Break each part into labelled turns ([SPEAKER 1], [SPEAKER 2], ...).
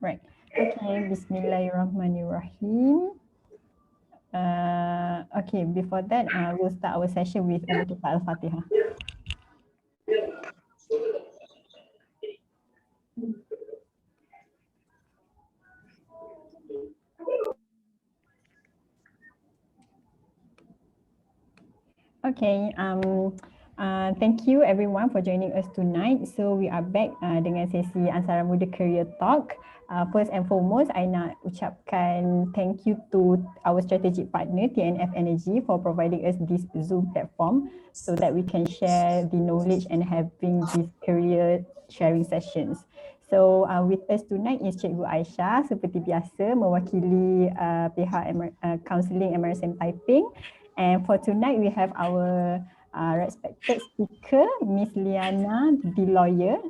[SPEAKER 1] Right. Okay, Bismillahirrahmanirrahim. Okay, before that, we'll start our session with a little Al-Fatihah. Okay, thank you everyone for joining us tonight. So we are back dengan sesi Ansara Muda Career Talk. First and foremost, I nak ucapkan thank you to our strategic partner TNF Energy for providing us this Zoom platform so that we can share the knowledge and having these career sharing sessions. So with us tonight is Cikgu Aisyah seperti biasa mewakili pihak Counselling MRSM Taiping. And for tonight, we have our respected speaker, Ms Liyana, the lawyer.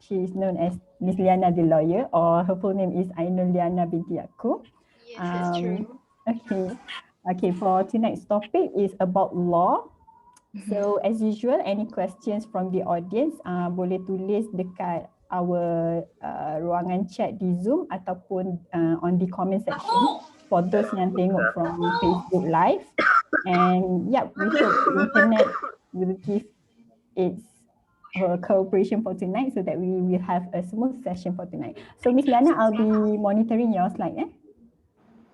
[SPEAKER 1] She is known as Ms Liyana, the lawyer, or her full name is Ainul Liyana binti Yaakob.
[SPEAKER 2] Yes, that's true.
[SPEAKER 1] Okay, for tonight's topic is about law. So as usual, any questions from the audience boleh tulis dekat our ruangan chat di Zoom ataupun on the comment section for those yang tengok from Facebook Live. And yeah, we hope the internet will give its cooperation for tonight so that we will have a smooth session for tonight. So Ms. Liyana, I'll be monitoring your slide.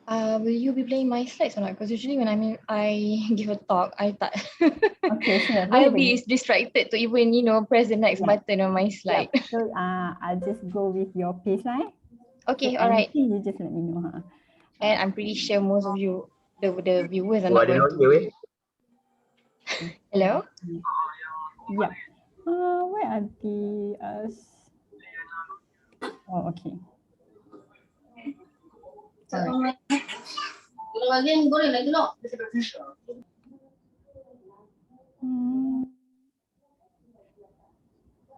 [SPEAKER 2] Will you be playing my slides or not? Because usually when I give a talk, I tak.
[SPEAKER 1] Okay, sure.
[SPEAKER 2] I'll be distracted to even press the next button on my slide.
[SPEAKER 1] Yeah. So I'll just go with your pace line.
[SPEAKER 2] Okay,
[SPEAKER 1] so
[SPEAKER 2] all right.
[SPEAKER 1] You just let me know.
[SPEAKER 2] And I'm pretty sure most of you, the viewers are not going to. Hello?
[SPEAKER 1] Yeah. Where are the oh, okay. All right.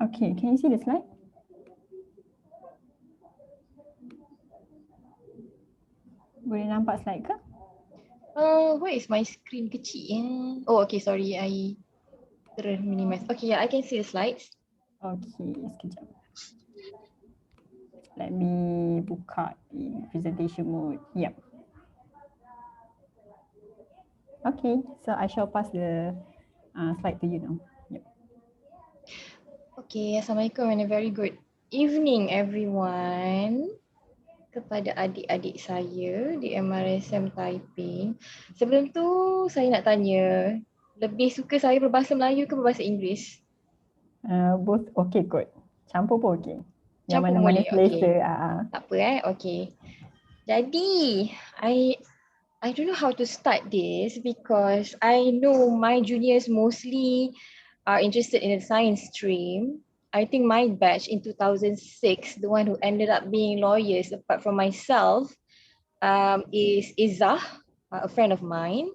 [SPEAKER 1] Okay, can you see the slide? Boleh nampak slide ke?
[SPEAKER 2] Where is my screen kecil? Oh, okay, sorry. I minimize. Okay, yeah, I can see the slides.
[SPEAKER 1] Okay, sekejap. Let me buka in presentation mode. Yep. Okay, so I shall pass the slide to you now. Yep.
[SPEAKER 2] Okay, Assalamualaikum and a very good evening everyone. Kepada adik-adik saya di MRSM Taiping. Sebelum tu saya nak tanya, lebih suka saya berbahasa Melayu ke berbahasa Inggeris?
[SPEAKER 1] Both okay kot. Campur pun okay.
[SPEAKER 2] Campur boleh, okay. Tak apa okay. Jadi, I don't know how to start this because I know my juniors mostly are interested in the science stream. I think my batch in 2006, the one who ended up being lawyers apart from myself, is Izzah, a friend of mine.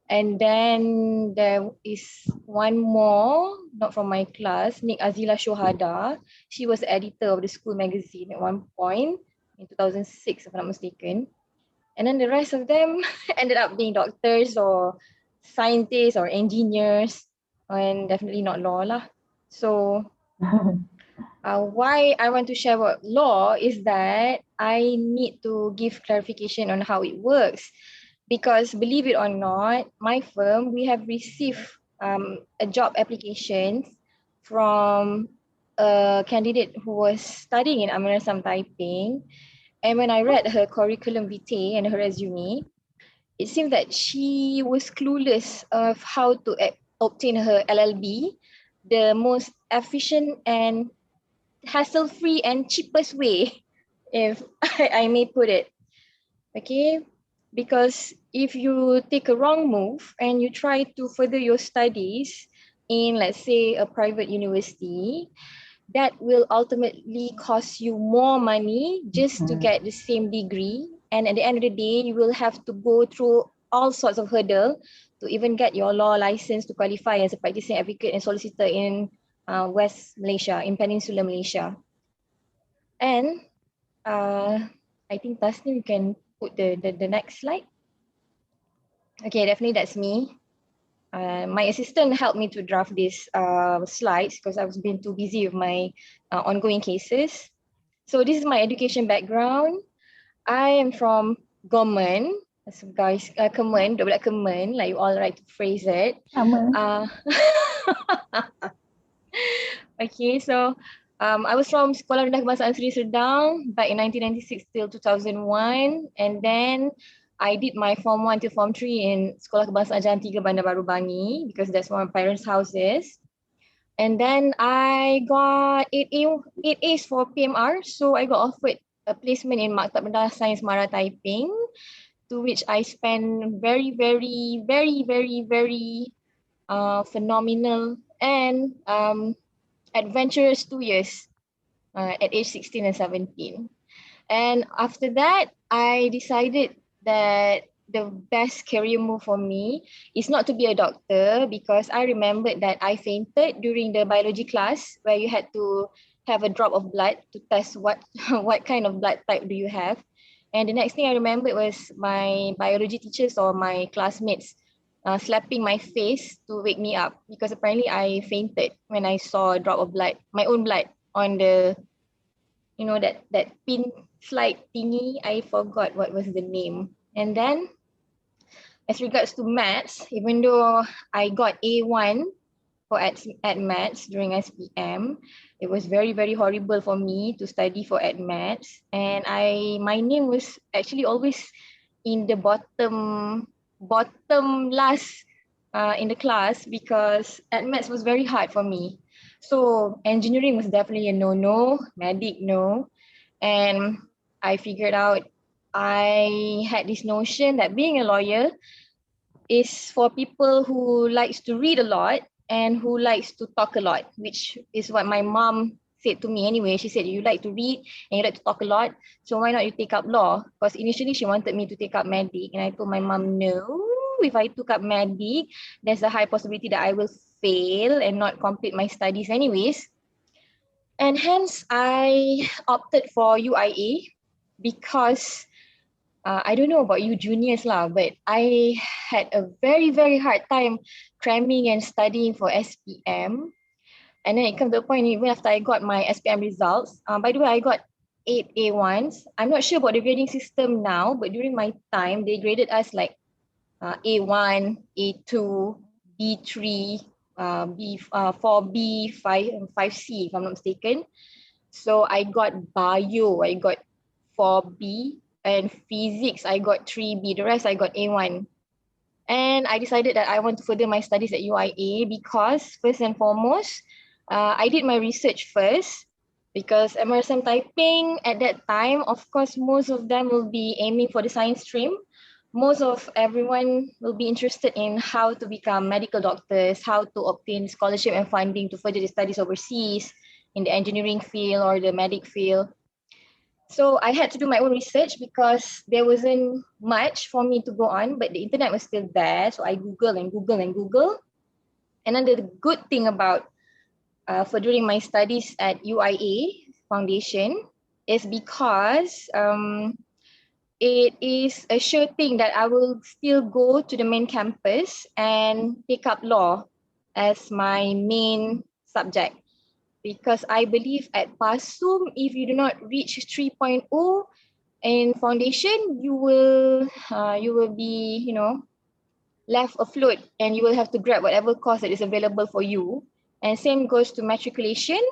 [SPEAKER 2] And then there is one more, not from my class, Nik Azila Shohada. She was the editor of the school magazine at one point in 2006, if I'm not mistaken. And then the rest of them ended up being doctors or scientists or engineers, and definitely not law lah. So why I want to share about law is that I need to give clarification on how it works. Because believe it or not, my firm, we have received a job application from a candidate who was studying in ANSARA Taiping. And when I read her curriculum vitae and her resume, it seemed that she was clueless of how to obtain her LLB, the most efficient and hassle-free and cheapest way, if I may put it. Okay, because if you take a wrong move and you try to further your studies in, let's say, a private university, that will ultimately cost you more money just to get the same degree. And at the end of the day, you will have to go through all sorts of hurdles to even get your law license to qualify as a practicing advocate and solicitor in West Malaysia, in Peninsular Malaysia. And I think Tasnim, you can put the next slide. Okay, definitely that's me. My assistant helped me to draft these slides because I was being too busy with my ongoing cases. So this is my education background. I am from Gomen. So guys, Kemen, double Kemen, like you all like to phrase it.
[SPEAKER 1] Sama.
[SPEAKER 2] Okay, so I was from Sekolah Rendah Kebangsaan Seri Sedang back in 1996 till 2001, and then I did my Form 1 till Form 3 in Sekolah Kebangsaan Jalan 3 Bandar Baru Bangi because that's where my parents' house is. And then I got 8As for PMR, so I got offered a placement in Maktab Rendah Sains Mara Taiping, to which I spent very phenomenal and adventurous 2 years at age 16 and 17. And after that, I decided that the best career move for me is not to be a doctor, because I remembered that I fainted during the biology class where you had to have a drop of blood to test what kind of blood type do you have. And the next thing I remembered was my biology teachers or my classmates slapping my face to wake me up, because apparently I fainted when I saw a drop of blood, my own blood, on the, that pin slide thingy. I forgot what was the name. And then as regards to maths, even though I got A1 for at maths during SPM, it was very horrible for me to study for at maths, and my name was actually always in the bottom last in the class, because at maths was very hard for me. So engineering was definitely a no, medic no. And I figured out, I had this notion that being a lawyer is for people who likes to read a lot and who likes to talk a lot, which is what my mom said to me anyway. She said, you like to read and you like to talk a lot, so why not you take up law? Because initially she wanted me to take up medic, and I told my mom, no, if I took up medic, there's a high possibility that I will fail and not complete my studies anyways. And hence I opted for UIA, because I don't know about you juniors lah, but I had a very hard time cramming and studying for SPM. And then it came to a point, even after I got my SPM results, by the way, I got 8 A1s. I'm not sure about the grading system now, but during my time, they graded us like A1, A2, B3, B4B, 5C, if I'm not mistaken. So I got bio, I got 4B, and physics, I got 3B. The rest, I got A1. And I decided that I want to further my studies at UIA because, first and foremost, I did my research first, because MRSM Taiping at that time, of course, most of them will be aiming for the science stream. Most of everyone will be interested in how to become medical doctors, how to obtain scholarship and funding to further their studies overseas in the engineering field or the medic field. So I had to do my own research because there wasn't much for me to go on, but the internet was still there. So I Google and Google and Google. And then the good thing about furthering my studies at UIA Foundation is because it is a sure thing that I will still go to the main campus and take up law as my main subject. Because I believe at PASUM, if you do not reach 3.0 in foundation, you will be, left afloat, and you will have to grab whatever course that is available for you. And same goes to matriculation.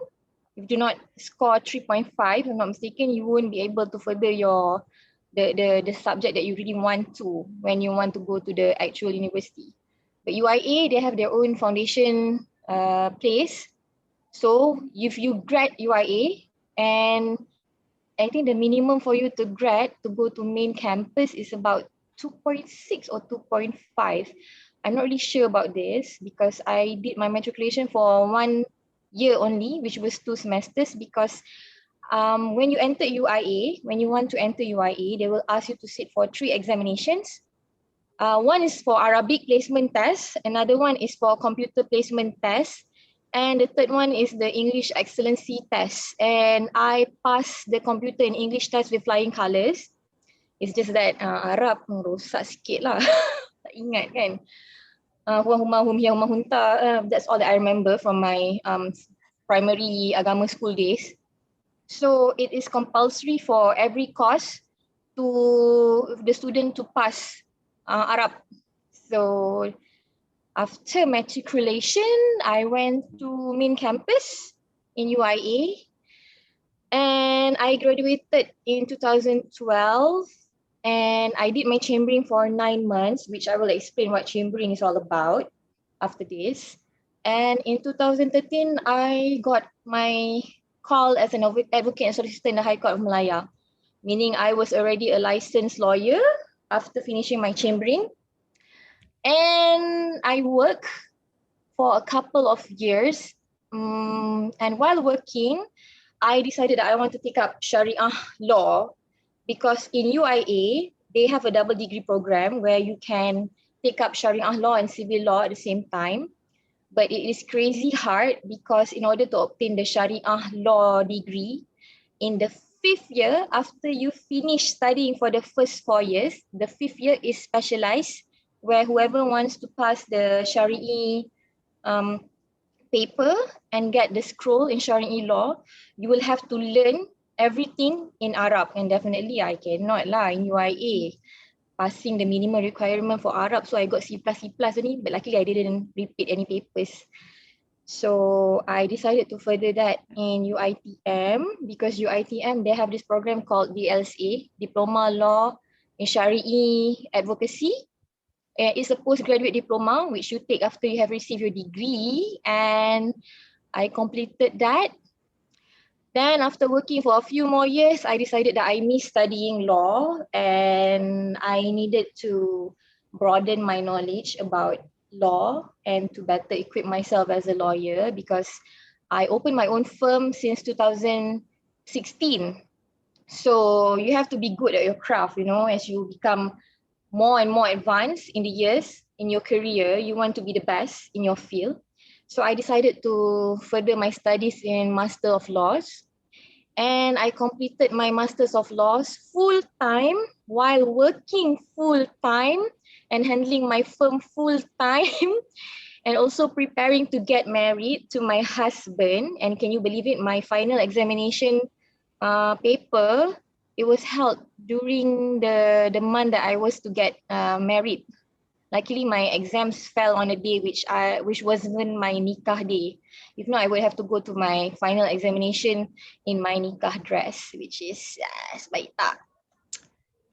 [SPEAKER 2] If you do not score 3.5, if I'm not mistaken, you won't be able to further the subject that you really want to when you want to go to the actual university. But UIA, they have their own foundation place. So if you grad UIA, and I think the minimum for you to grad to go to main campus is about 2.6 or 2.5. I'm not really sure about this because I did my matriculation for 1 year only, which was 2 semesters, because when you enter UIA, when you want to enter UIA, they will ask you to sit for 3 examinations. One is for Arabic placement test, another one is for computer placement test, and the third one is the English Excellency test. And I passed the computer and English test with flying colours. It's just that Arab rosak sikit lah. Tak ingat kan. That's all that I remember from my primary agama school days. So it is compulsory for every course to the student to pass Arab. So after matriculation, I went to main campus in UIA and I graduated in 2012 and I did my chambering for 9 months, which I will explain what chambering is all about after this. And in 2013, I got my call as an advocate and solicitor in the High Court of Malaya, meaning I was already a licensed lawyer after finishing my chambering. And I worked for a couple of years. And while working, I decided that I want to take up Sharia law because in UIA, they have a double degree program where you can take up Sharia law and civil law at the same time. But it is crazy hard because in order to obtain the Sharia law degree, in the 5th year, after you finish studying for the first 4 years, the 5th year is specialized, where whoever wants to pass the Sharia paper and get the scroll in Sharia law, you will have to learn everything in Arab. And definitely I cannot lah in UIA, passing the minimum requirement for Arab. So I got C++ only, but luckily I didn't repeat any papers. So I decided to further that in UITM because UITM, they have this program called DLSA, Diploma Law in Sharia Advocacy. It's a postgraduate diploma which you take after you have received your degree, and I completed that. Then after working for a few more years, I decided that I miss studying law and I needed to broaden my knowledge about law and to better equip myself as a lawyer because I opened my own firm since 2016. So you have to be good at your craft, you know, as you become more and more advanced in the years in your career, you want to be the best in your field. So I decided to further my studies in Master of Laws. And I completed my Masters of Laws full-time while working full-time and handling my firm full-time and also preparing to get married to my husband. And can you believe it? My final examination paper, it was held during the month that I was to get married. Luckily, my exams fell on a day which wasn't my nikah day. If not, I would have to go to my final examination in my nikah dress, which is sebaik tak.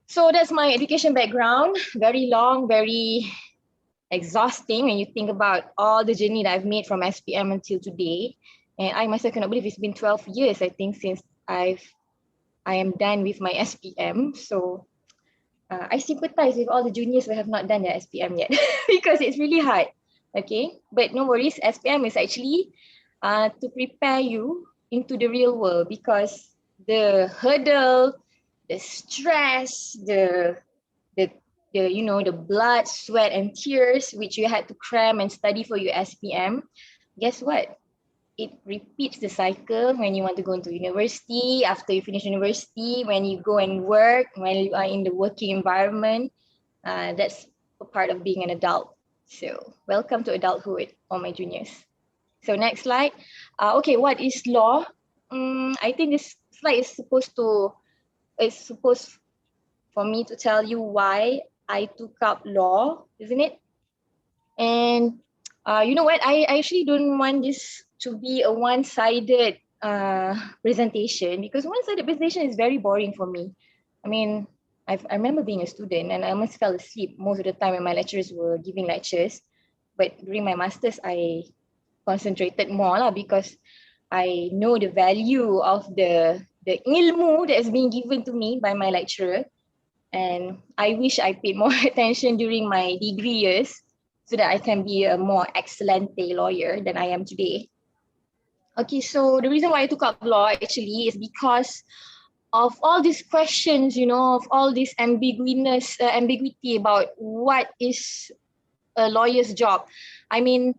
[SPEAKER 2] So that's my education background. Very long, very exhausting when you think about all the journey that I've made from SPM until today. And I myself cannot believe it's been 12 years, I think, since I am done with my SPM. So I sympathize with all the juniors who have not done their SPM yet because it's really hard. Okay, but no worries. SPM is actually to prepare you into the real world because the hurdle, the stress, the you know, the blood, sweat, and tears which you had to cram and study for your SPM. Guess what? It repeats the cycle when you want to go into university, after you finish university, when you go and work, when you are in the working environment. That's a part of being an adult. So welcome to adulthood, all my juniors. So next slide. Okay, what is law? I think this slide is supposed for me to tell you why I took up law, isn't it? And you know what? I actually don't want this to be a one-sided presentation because one-sided presentation is very boring for me. I mean, I remember being a student and I almost fell asleep most of the time when my lecturers were giving lectures. But during my masters, I concentrated more lah because I know the value of the ilmu that is being given to me by my lecturer. And I wish I paid more attention during my degree years so that I can be a more excellent lawyer than I am today. Okay, so the reason why I took up law actually is because of all these questions, you know, of all this ambiguity about what is a lawyer's job. I mean,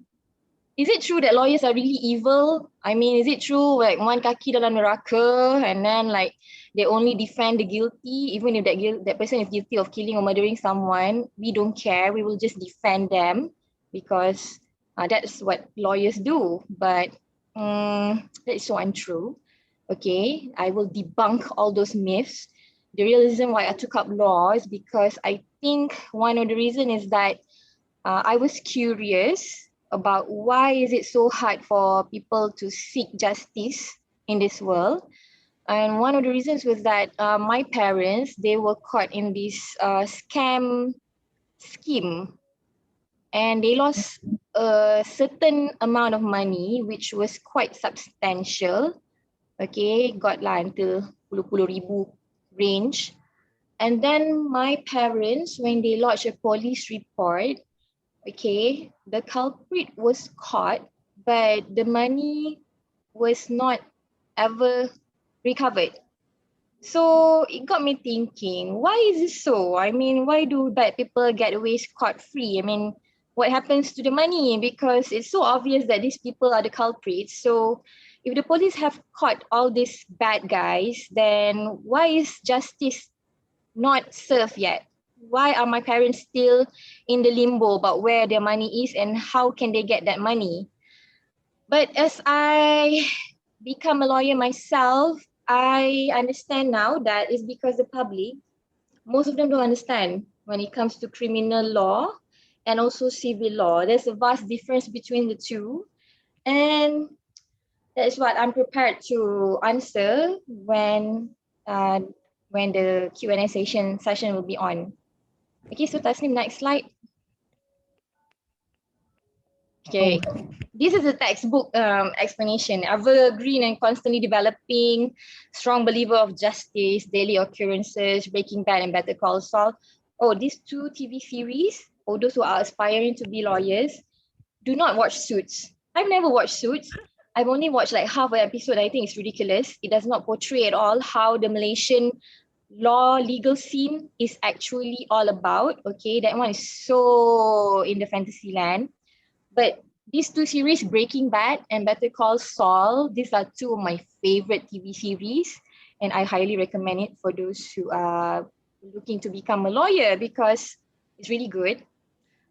[SPEAKER 2] is it true that lawyers are really evil? I mean, is it true like one kaki dalam neraka and then like they only defend the guilty, even if that person is guilty of killing or murdering someone, we don't care. We will just defend them because that's what lawyers do. But that is so untrue. Okay, I will debunk all those myths. The real reason why I took up law is because I think one of the reasons is that I was curious about why is it so hard for people to seek justice in this world. And one of the reasons was that my parents, they were caught in this scam scheme, and they lost a certain amount of money, which was quite substantial. Okay, got lah until puluh-puluh ribu range. And then my parents, when they lodged a police report, okay, the culprit was caught, but the money was not ever recovered. So it got me thinking, why is this so? I mean, why do bad people get away scot-free? I mean, what happens to the money? Because it's so obvious that these people are the culprits. So if the police have caught all these bad guys, then why is justice not served yet? Why are my parents still in the limbo about where their money is and how can they get that money? But as I become a lawyer myself, I understand now that it's because the public, most of them don't understand when it comes to criminal law and also civil law. There's a vast difference between the two. And that is what I'm prepared to answer uh, when the Q&A session will be on. Okay, so Tasnim, next slide. Okay, this is a textbook explanation. Evergreen and constantly developing, strong believer of justice, daily occurrences, Breaking Bad and Better Call Saul. Oh, these two TV series, or those who are aspiring to be lawyers, do not watch Suits. I've never watched Suits. I've only watched like half an episode. I think it's ridiculous. It does not portray at all how the Malaysian law legal scene is actually all about. Okay, that one is so in the fantasy land. But these two series, Breaking Bad and Better Call Saul, these are two of my favorite TV series. And I highly recommend it for those who are looking to become a lawyer because it's really good.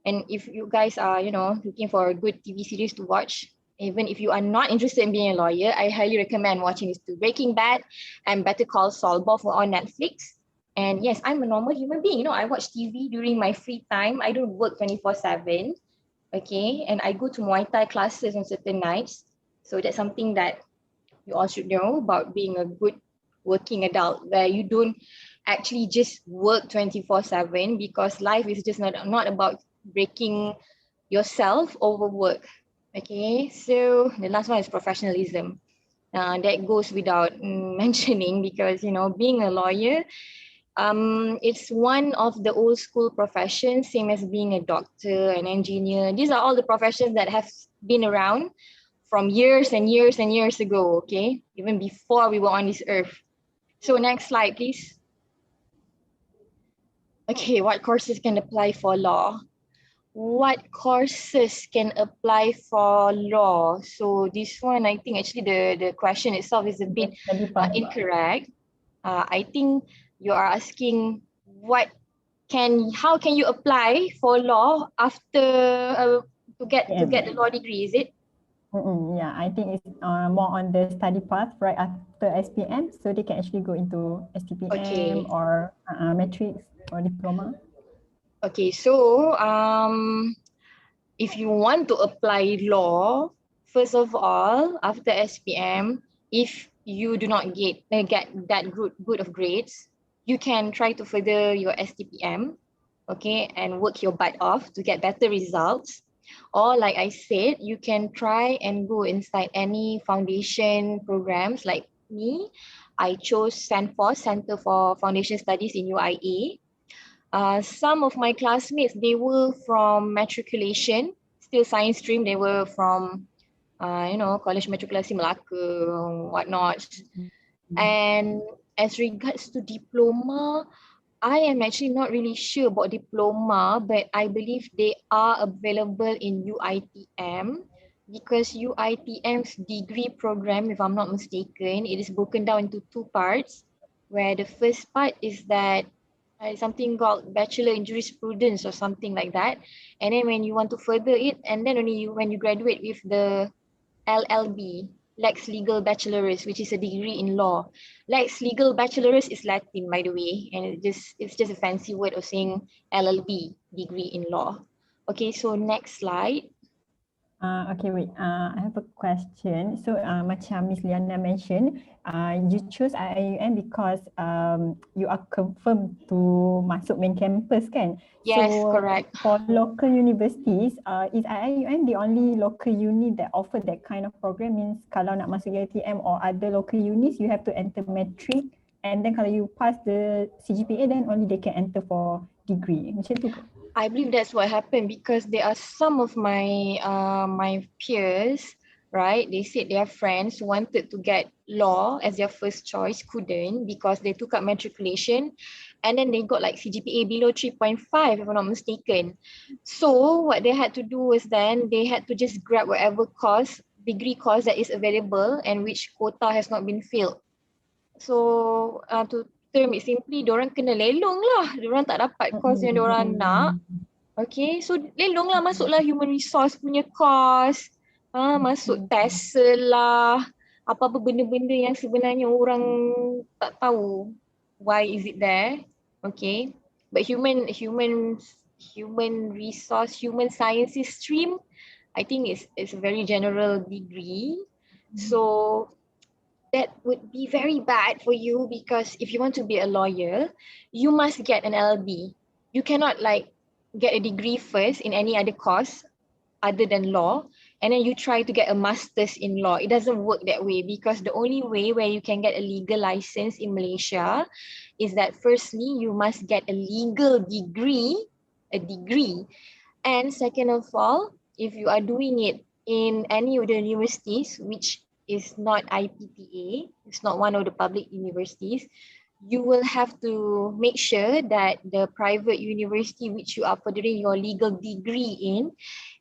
[SPEAKER 2] And if you guys are, looking for a good TV series to watch, even if you are not interested in being a lawyer, I highly recommend watching these two, Breaking Bad and Better Call Saul, both are on Netflix. And yes, I'm a normal human being. I watch TV during my free time. I don't work 24/7. Okay, and I go to Muay Thai classes on certain nights. So that's something that you all should know about being a good working adult, where you don't actually just work 24/7, because life is just not about breaking yourself over work. Okay, so the last one is professionalism. That goes without mentioning because, being a lawyer, it's one of the old school professions, same as being a doctor, an engineer. These are all the professions that have been around from years and years and years ago, okay? Even before we were on this earth. So next slide, please. Okay, what courses can apply for law? What courses can apply for law? So this one, I think actually the question itself is a bit incorrect. I think you are asking how can you apply for law after to get the law degree, is it?
[SPEAKER 1] Yeah, I think it's more on the study path right after SPM, so they can actually go into STPM or matrix or diploma.
[SPEAKER 2] Okay, so if you want to apply law, first of all, after SPM, if you do not get that good of grades, you can try to further your STPM, okay, and work your butt off to get better results. Or like I said, you can try and go inside any foundation programs. Like me, I chose CENFOS, Center for Foundation Studies in UIA. Some of my classmates, they were from matriculation, still science stream. They were from, College Matrikulasi Melaka, whatnot. And as regards to diploma, I am actually not really sure about diploma, but I believe they are available in UITM, because UITM's degree program, if I'm not mistaken, it is broken down into two parts, where the first part is that something called Bachelor in Jurisprudence or something like that. And then when you want to further it, and then only when you graduate with the LLB, Lex Legal Baccalaureus, which is a degree in law. Lex Legal Baccalaureus is Latin, by the way, and it's just a fancy word of saying LLB, degree in law. Okay, so next slide.
[SPEAKER 1] Okay, wait. I have a question. So, macam Ms Liyana mentioned, you chose IIUM because you are confirmed to masuk main campus, kan?
[SPEAKER 2] Yes,
[SPEAKER 1] So,
[SPEAKER 2] correct.
[SPEAKER 1] for local universities, is IIUM the only local uni that offer that kind of program? Means kalau nak masuk UiTM or other local unis, you have to enter matric, and then kalau you pass the CGPA, then only they can enter for degree. Macam tu ke?
[SPEAKER 2] I believe that's what happened because there are some of my my peers, right? They said their friends wanted to get law as their first choice, couldn't because they took up matriculation, and then they got like CGPA below 3.5, if I'm not mistaken. So what they had to do was then they had to just grab whatever degree course that is available and which quota has not been filled. So to term it simply, diorang kena lelong lah. Diorang tak dapat course yang diorang nak. Okay, so lelong lah, masuklah human resource punya course. Masuk TESOL lah. Apa-apa benda-benda yang sebenarnya orang tak tahu why is it there. Okay, but human resource, human sciences stream, I think it's a very general degree. So that would be very bad for you because if you want to be a lawyer, you must get an LLB. You cannot like get a degree first in any other course other than law, and then you try to get a master's in law. It doesn't work that way because the only way where you can get a legal license in Malaysia is that firstly, you must get a legal degree, and second of all, if you are doing it in any of the universities, which is not IPTA, it's not one of the public universities, you will have to make sure that the private university which you are furthering your legal degree in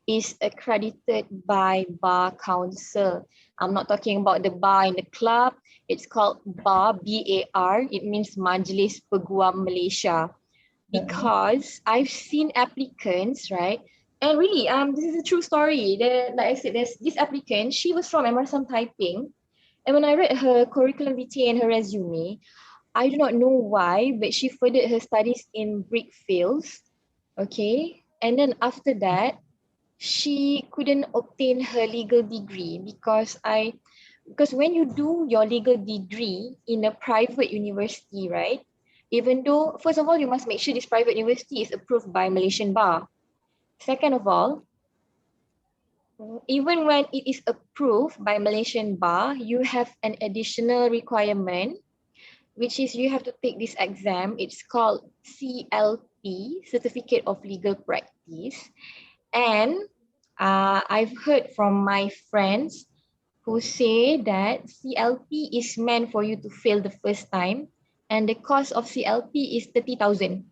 [SPEAKER 2] is accredited by Bar Council. I'm not talking about the bar in the club. It's called BAR, B-A-R. It means Majlis Peguam Malaysia. Because I've seen applicants, right? And really, this is a true story. Like I said, there's this applicant, she was from ANSARA Taiping. And when I read her curriculum vitae and her resume, I do not know why, but she furthered her studies in Brickfields. Okay. And then after that, she couldn't obtain her legal degree because when you do your legal degree in a private university, right? Even though, first of all, you must make sure this private university is approved by Malaysian Bar. Second of all, even when it is approved by Malaysian Bar, you have an additional requirement, which is you have to take this exam. It's called CLP, Certificate of Legal Practice. And I've heard from my friends who say that CLP is meant for you to fail the first time, and the cost of CLP is 30,000.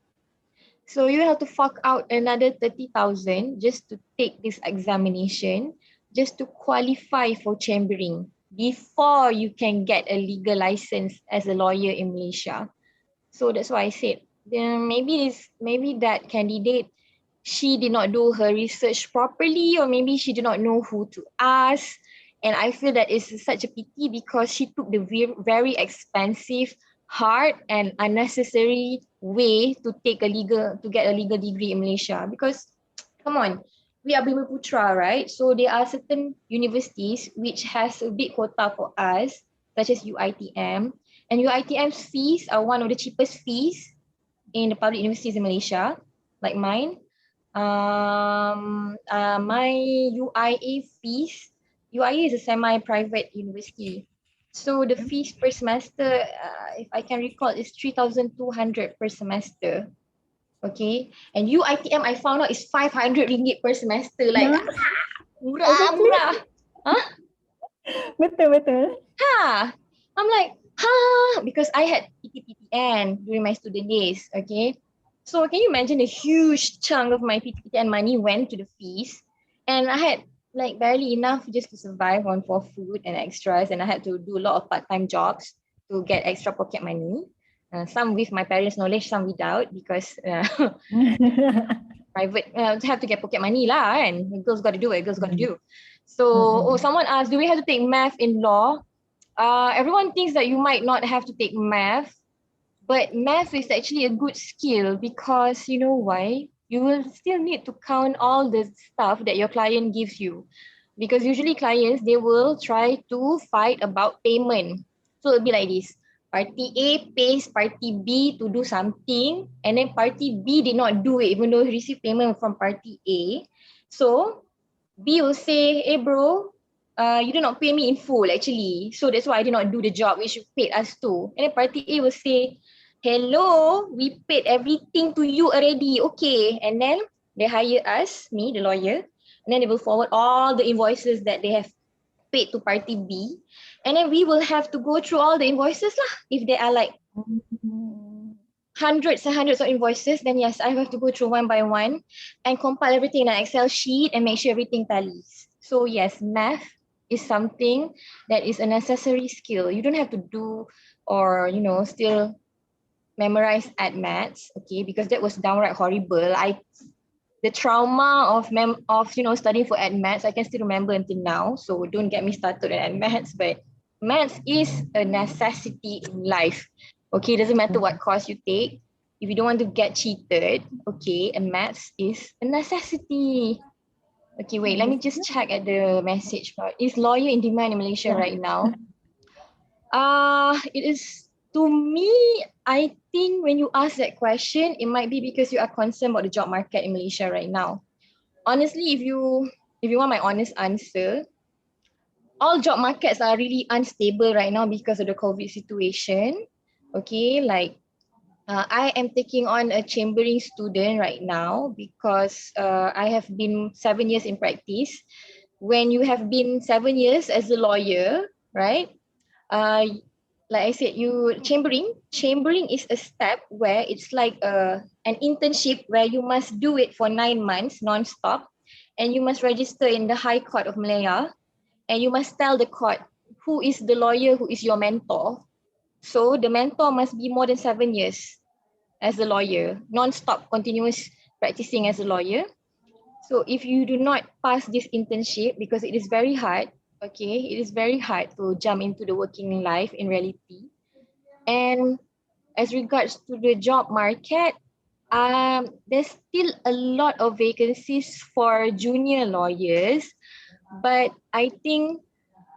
[SPEAKER 2] So you have to fork out another 30,000 just to take this examination, just to qualify for chambering before you can get a legal license as a lawyer in Malaysia. So that's why I said, maybe that candidate, she did not do her research properly, or maybe she did not know who to ask. And I feel that it's such a pity because she took the very expensive, hard and unnecessary way to get a legal degree in Malaysia. Because come on, we are Bhimaputra, right? So there are certain universities which has a big quota for us, such as UiTM. And UiTM's fees are one of the cheapest fees in the public universities in Malaysia, like mine. My UIA fees, UIA is a semi-private university. So the fees per semester, if I can recall, is 3,200 per semester. Okay. And UiTM, I found out, is 500 ringgit per semester. Like, murah. Huh?
[SPEAKER 1] Betul.
[SPEAKER 2] I'm like, because I had PTPTN during my student days. Okay. So can you imagine a huge chunk of my PTPTN money went to the fees, and I had like barely enough just to survive on for food and extras, and I had to do a lot of part-time jobs to get extra pocket money. Some with my parents' knowledge, some without, because private, have to get pocket money lah, and girls got to do what girls got to do. So, someone asked, do we have to take math in law? Everyone thinks that you might not have to take math, but math is actually a good skill because you know why? You will still need to count all the stuff that your client gives you. Because usually clients, they will try to fight about payment. So it'll be like this. Party A pays party B to do something, and then party B did not do it even though he received payment from party A. So B will say, hey bro, you did not pay me in full actually. So that's why I did not do the job which you paid us to. And then party A will say, hello, we paid everything to you already. Okay. And then they hire us, me, the lawyer, and then they will forward all the invoices that they have paid to party B. And then we will have to go through all the invoices lah. If there are like hundreds and hundreds of invoices, then yes, I have to go through one by one and compile everything in an Excel sheet and make sure everything tallies. So yes, math is something that is a necessary skill. You don't have to do or, you know, still memorize at maths, okay, because that was downright horrible. The trauma of studying for ad maths, I can still remember until now. So don't get me started on ad maths, but maths is a necessity in life. Okay, doesn't matter what course you take. If you don't want to get cheated, okay, and maths is a necessity. Okay, wait, let me just check at the message part. Is lawyer in demand in Malaysia right now? It is, to me, I think when you ask that question, it might be because you are concerned about the job market in Malaysia right now. Honestly, if you want my honest answer, all job markets are really unstable right now because of the COVID situation. Okay, like I am taking on a chambering student right now because I have been 7 years in practice. When you have been 7 years as a lawyer, right? Like I said, chambering is a step where it's like an internship where you must do it for 9 months non-stop, and you must register in the High Court of Malaya, and you must tell the court who is the lawyer who is your mentor. So the mentor must be more than 7 years as a lawyer, non-stop, continuous practicing as a lawyer. So if you do not pass this internship, because it is very hard, okay, it is very hard to jump into the working life in reality. And as regards to the job market, there's still a lot of vacancies for junior lawyers, but I think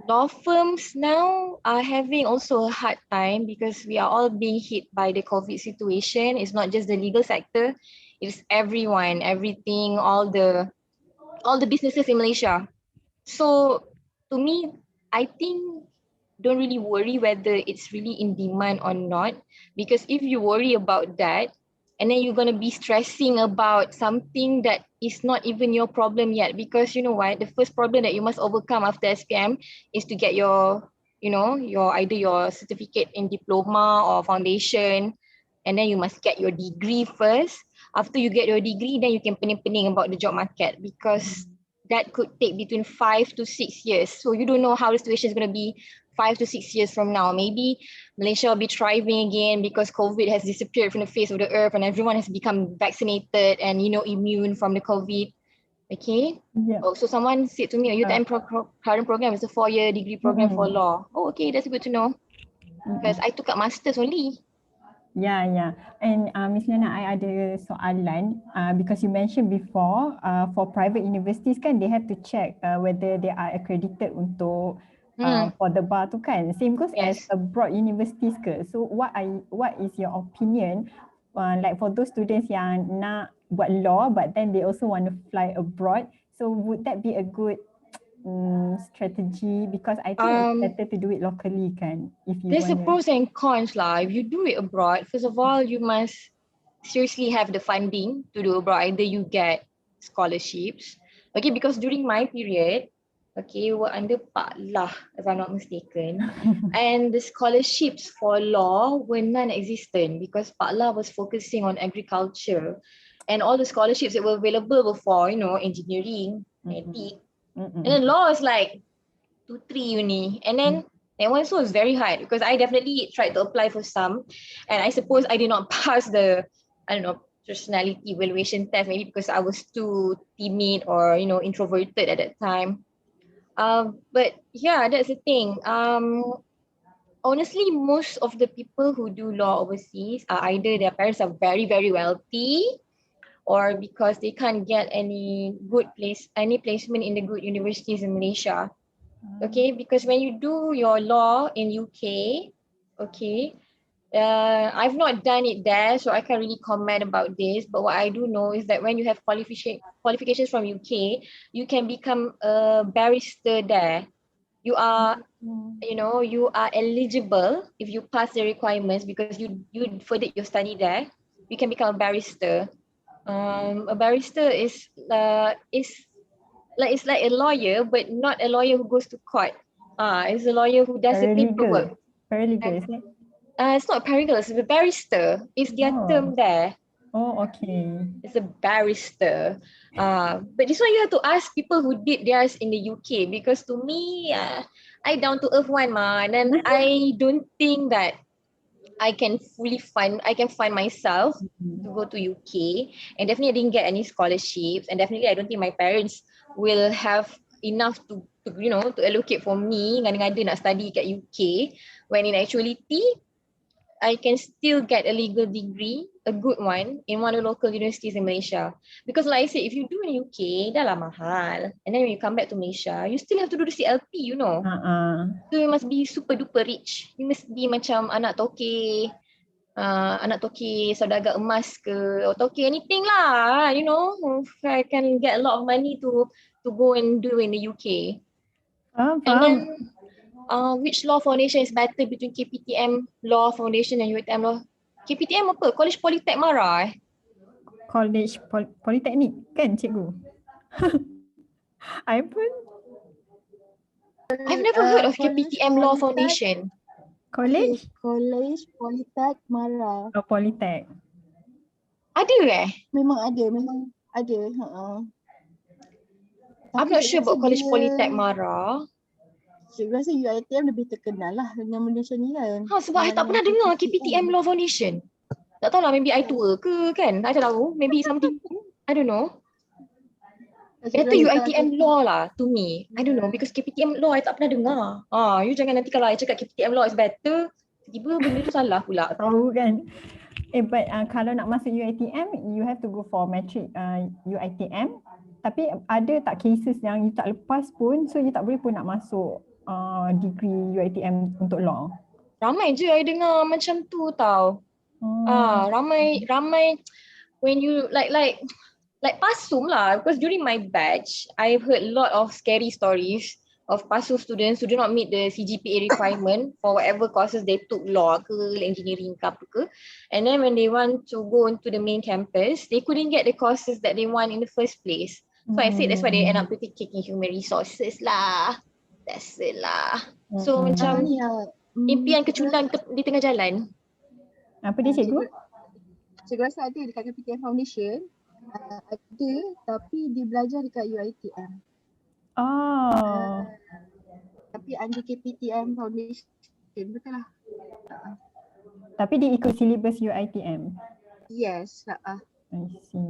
[SPEAKER 2] law firms now are having also a hard time because we are all being hit by the COVID situation. It's not just the legal sector, it's everyone, everything, all the businesses in Malaysia. So to me, I think don't really worry whether it's really in demand or not, because if you worry about that and then you're going to be stressing about something that is not even your problem yet, because you know what, the first problem that you must overcome after SPM is to get your either your certificate in diploma or foundation, and then you must get your degree first. After you get your degree, then you can pening-pening about the job market, because that could take between 5 to 6 years. So you don't know how the situation is going to be 5 to 6 years from now. Maybe Malaysia will be thriving again because COVID has disappeared from the face of the earth and everyone has become vaccinated and immune from the COVID. Okay. Yeah. Oh, so someone said to me, UTM current program is a 4-year degree program for law. Oh, okay, that's good to know. Because I took up masters only.
[SPEAKER 1] Yeah. And Ms Liyana, I ada soalan because you mentioned before for private universities kan, they have to check whether they are accredited untuk for the bar tu kan. Same goes as abroad universities ke. So what is your opinion like for those students yang nak buat law but then they also want to fly abroad? So would that be a good strategy, because I think it's better to do it locally kan.
[SPEAKER 2] There's a pros and cons lah. If you do it abroad, first of all, you must seriously have the funding to do abroad. Either you get scholarships, okay, because during my period, okay, we were under Pak Lah, if I'm not mistaken, and the scholarships for law were non-existent because Pak Lah was focusing on agriculture, and all the scholarships that were available were for engineering, ethics. And then law is like 2-3 uni, and then that one also is very hard because I definitely tried to apply for some, and I suppose I did not pass the personality evaluation test, maybe because I was too timid or introverted at that time. But yeah, that's the thing. Honestly, most of the people who do law overseas are either their parents are very, very wealthy, or because they can't get any placement in the good universities in Malaysia. Okay, because when you do your law in UK, okay, I've not done it there, so I can't really comment about this. But what I do know is that when you have qualifications from UK, you can become a barrister there. You are, you are eligible if you pass the requirements because you furthered your study there. You can become a barrister. A barrister is like it's like a lawyer, but not a lawyer who goes to court. It's a lawyer who does the paperwork.
[SPEAKER 1] Paralegal, is it?
[SPEAKER 2] It's not paralegal, it's a barrister. It's their term there.
[SPEAKER 1] Oh, okay.
[SPEAKER 2] It's a barrister. But this one you have to ask people who did theirs in the UK, because to me, I down to earth one ma, and then I don't think that I can find myself to go to UK, and definitely I didn't get any scholarships, and definitely I don't think my parents will have enough to allocate for me ngada-ngada nak study kat UK, when in actuality I can still get a legal degree, a good one, in one of the local universities in Malaysia. Because like I said, if you do in UK, dah lah mahal. And then when you come back to Malaysia, you still have to do the CLP, So you must be super duper rich. You must be macam anak toke saudagar emas ke, or toke anything lah, I can get a lot of money to go and do in the UK. And then which law foundation is better between KPTM Law Foundation and UiTM Law? KPTM apa? College Polytech Mara
[SPEAKER 1] College Polytechnic kan cikgu? I pun
[SPEAKER 2] I've never heard of KPTM Law Foundation.
[SPEAKER 1] College
[SPEAKER 3] Polytech Mara.
[SPEAKER 1] Oh, Polytech.
[SPEAKER 2] Ada
[SPEAKER 3] Memang ada.
[SPEAKER 2] I'm not sure about College Polytech Mara.
[SPEAKER 3] Saya rasa UiTM lebih terkenal lah dengan benda macam ni kan.
[SPEAKER 2] Sebab I tak pernah dengar KPTM Law Foundation. Tak tahu lah, maybe I tua ke kan? I tak tahu. Maybe something, I don't know. Better UiTM Law lah to me. I don't know, because KPTM Law I tak pernah dengar. You jangan nanti kalau I cakap KPTM Law is better, tiba-tiba benda tu salah pula.
[SPEAKER 1] Tahu kan? But kalau nak masuk UiTM, you have to go for metric UiTM. Tapi ada tak cases yang you tak lepas pun, so you tak boleh pun nak masuk degree UiTM untuk law?
[SPEAKER 2] Ramai je I dengar macam tu tau. Ramai when you like PASUM lah, because during my batch I've heard a lot of scary stories of PASUM students who do not meet the CGPA requirement for whatever courses they took, law ke, engineering ke apa ke, and then when they want to go into the main campus, they couldn't get the courses that they want in the first place. So I said that's why they end up taking human resources lah. That's it lah. So macam impian kecundang di tengah jalan.
[SPEAKER 1] Apa dia cikgu?
[SPEAKER 3] Cikgu rasa ada dekat KPTM Foundation. Ada, tapi dia belajar dekat UiTM. Tapi under KPTM Foundation, betul lah.
[SPEAKER 1] Tapi dia ikut syllabus UiTM?
[SPEAKER 3] Yes.
[SPEAKER 1] I see.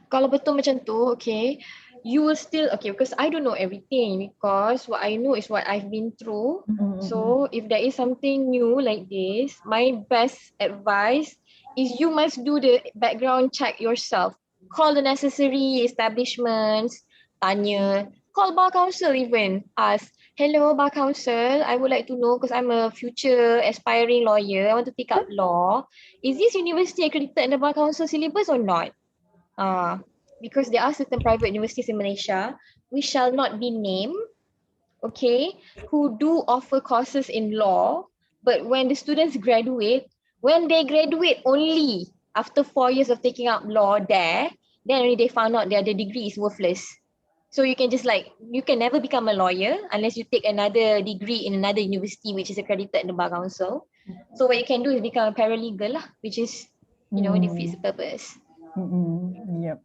[SPEAKER 2] Kalau betul macam tu, okay, you will still, okay, because I don't know everything, because what I know is what I've been through. So if there is something new like this, my best advice is you must do the background check yourself. Call the necessary establishments, tanya, call bar council even, ask, hello bar council, I would like to know, because I'm a future aspiring lawyer, I want to take up law. Is this university accredited in the bar council syllabus or not? Because there are certain private universities in Malaysia, we shall not be named, okay, who do offer courses in law, but when the students graduate, when they graduate only after 4 years of taking up law there, then only they found out that the degree is worthless. So you can just you can never become a lawyer unless you take another degree in another university which is accredited in the bar council. So what you can do is become a paralegal lah, which is, defeats the purpose.
[SPEAKER 1] Yep.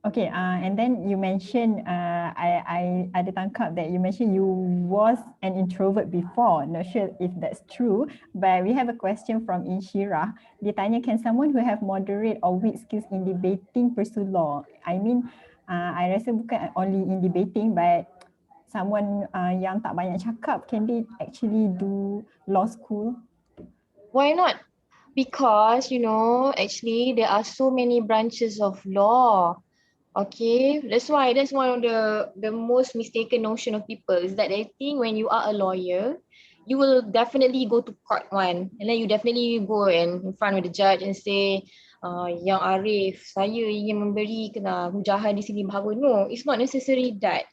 [SPEAKER 1] Okay, and then you mentioned, I ada tangkap that you mentioned you was an introvert before. Not sure if that's true, but we have a question from Inshira. Dia tanya, can someone who have moderate or weak skills in debating pursue law? I mean, I rasa bukan only in debating, but someone yang tak banyak cakap, can they actually do law school?
[SPEAKER 2] Why not? Because, actually there are so many branches of law. Okay, that's why that's one of the most mistaken notion of people is that they think when you are a lawyer, you will definitely go to court one, and then you definitely go in front of the judge and say, Yang Arif, saya ingin memberi hujahan di sini bahawa. No, it's not necessary that.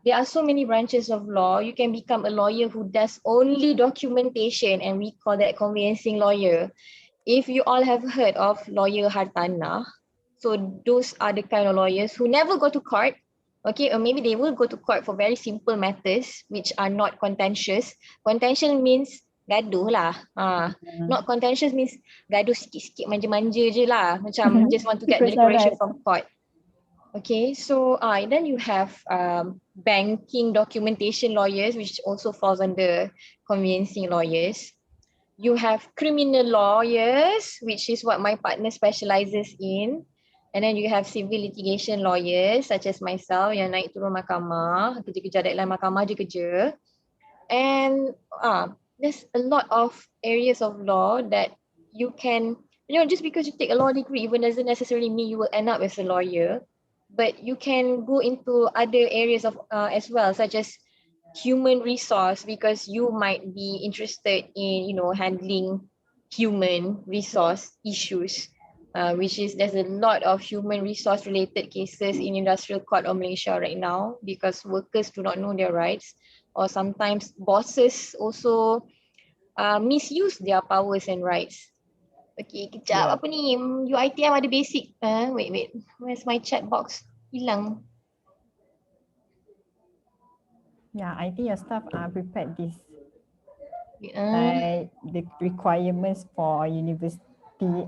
[SPEAKER 2] There are so many branches of law. You can become a lawyer who does only documentation, and we call that conveyancing lawyer. If you all have heard of lawyer hartanah, so those are the kind of lawyers who never go to court, okay, or maybe they will go to court for very simple matters which are not contentious. Contentious means gaduh lah. Not contentious means gaduh sikit-sikit manja-manja je lah. Macam just want to get the declaration from court. Okay, so then you have banking documentation lawyers, which also falls under conveyancing lawyers. You have criminal lawyers, which is what my partner specializes in. And then you have civil litigation lawyers, such as myself, yang naik turun mahkamah, kerja-kerja deadline mahkamah je kerja. And there's a lot of areas of law that you can, just because you take a law degree, even doesn't necessarily mean you will end up as a lawyer. But you can go into other areas of as well, such as human resource, because you might be interested in handling human resource issues, which is there's a lot of human resource related cases in industrial court of Malaysia right now because workers do not know their rights, or sometimes bosses also misuse their powers and rights. Okay, kejap, apa ni, UiTM ada basic, wait, where's my chat box? Hilang.
[SPEAKER 1] Yeah, I think your staff prepared this. Like the requirements for university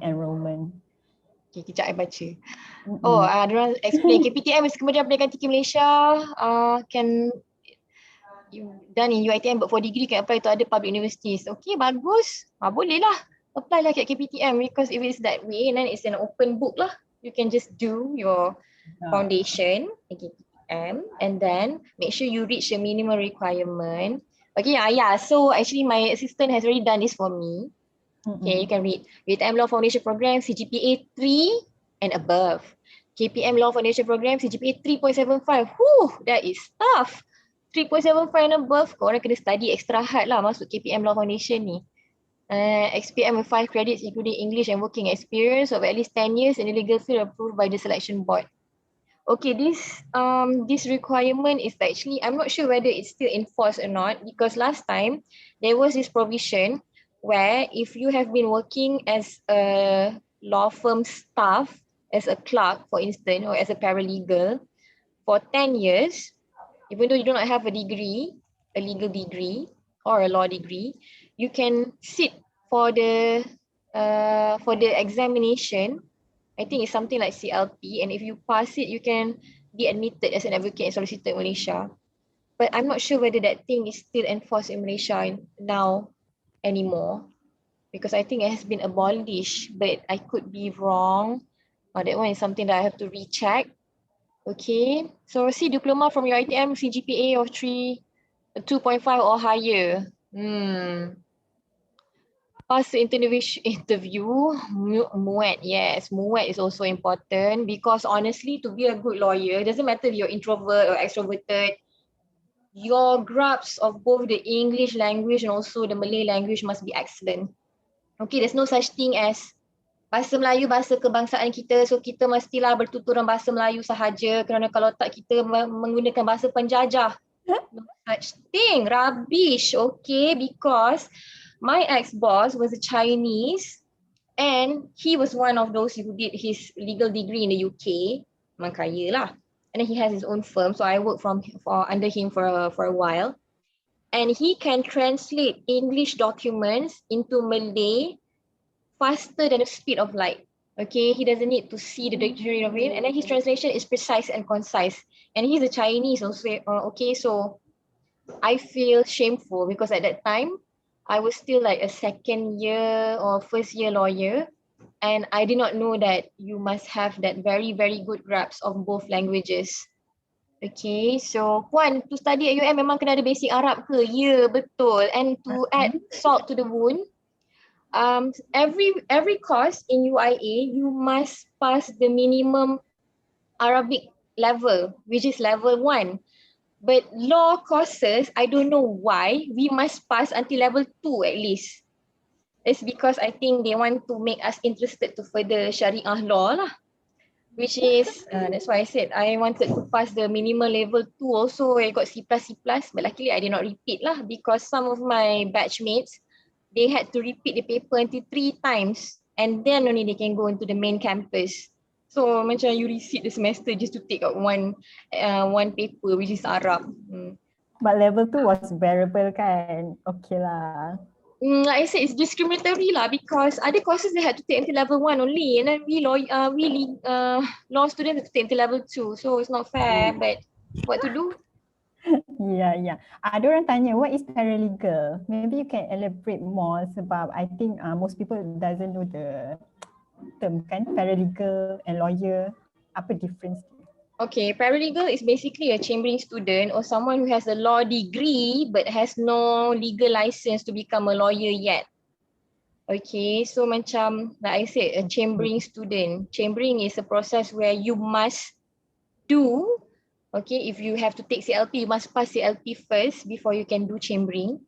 [SPEAKER 1] enrollment.
[SPEAKER 2] Okay, kejap I baca. Diorang explain KPTM is Kementerian Pendidikan Tinggi Malaysia, can done in UiTM, but for degree can apply to other public universities. Okay, bagus. Boleh lah. Apply lah kat KPTM, because if it's that way, then it's an open book lah. You can just do your foundation at KPTM, and then make sure you reach the minimum requirement. Okay, so actually my assistant has already done this for me. Okay, you can read UiTM Law Foundation Program, CGPA 3 and above. KPM Law Foundation Program, CGPA 3.75. That is tough. 3.75 and above, korang kena study extra hard lah masuk KPM Law Foundation ni. XPM with 5 credits including English and working experience of at least 10 years in the legal field approved by the selection board. Okay, this requirement is actually, I'm not sure whether it's still enforced or not, because last time there was this provision where if you have been working as a law firm staff, as a clerk for instance, or as a paralegal for 10 years, even though you do not have a degree, a legal degree or a law degree, you can sit for the examination. I think it's something like CLP, and if you pass it, you can be admitted as an advocate and solicitor in Malaysia. But I'm not sure whether that thing is still enforced in Malaysia now anymore, because I think it has been abolished, but I could be wrong. That one is something that I have to recheck. Okay, so see diploma from your ITM, CGPA of 2.5 or higher. Pass the interview, MUET, yes, MUET is also important, because honestly, to be a good lawyer, it doesn't matter if you're introvert or extroverted, your grasp of both the English language and also the Malay language must be excellent. Okay, there's no such thing as bahasa Melayu, bahasa kebangsaan kita, so kita mestilah bertutur dalam bahasa Melayu sahaja, kerana kalau tak kita menggunakan bahasa penjajah. No such thing, rubbish, okay, because my ex-boss was a Chinese and he was one of those who did his legal degree in the UK, memang kaya lah. And then he has his own firm, so I worked under him for a while. And he can translate English documents into Malay faster than the speed of light. Okay, he doesn't need to see the dictionary of it, and then his translation is precise and concise. And he's a Chinese also. Okay, so I feel shameful because at that time I was still like a second year or first year lawyer, and I did not know that you must have that very, very good grasp of both languages. Okay, so Puan, to study at UM memang kena ada basic Arab ke? Ya, betul. And to add salt to the wound, every course in UIA, you must pass the minimum Arabic level, which is level 1. But law courses, I don't know why, we must pass until level 2 at least. It's because I think they want to make us interested to further Sharia law lah. Which is, that's why I said I wanted to pass the minimal level 2 also. I got C++, but luckily I did not repeat lah because some of my batchmates, they had to repeat the paper until 3 times and then only they can go into the main campus. So macam you resit the semester just to take out one paper which is Arab.
[SPEAKER 1] But level 2 was bearable kan? Okay lah.
[SPEAKER 2] Like I said, it's discriminatory lah because other courses they had to take until level 1 only, and then we law students have to take until level 2, so it's not fair. But what to do?
[SPEAKER 1] Yeah. Ada orang tanya, what is paralegal? Maybe you can elaborate more sebab I think most people doesn't know the term kan, paralegal and lawyer. Apa difference?
[SPEAKER 2] Okay, paralegal is basically a chambering student or someone who has a law degree but has no legal license to become a lawyer yet. Okay, so macam like I said, a chambering student. Chambering is a process where you must do, okay, if you have to take CLP, you must pass CLP first before you can do chambering.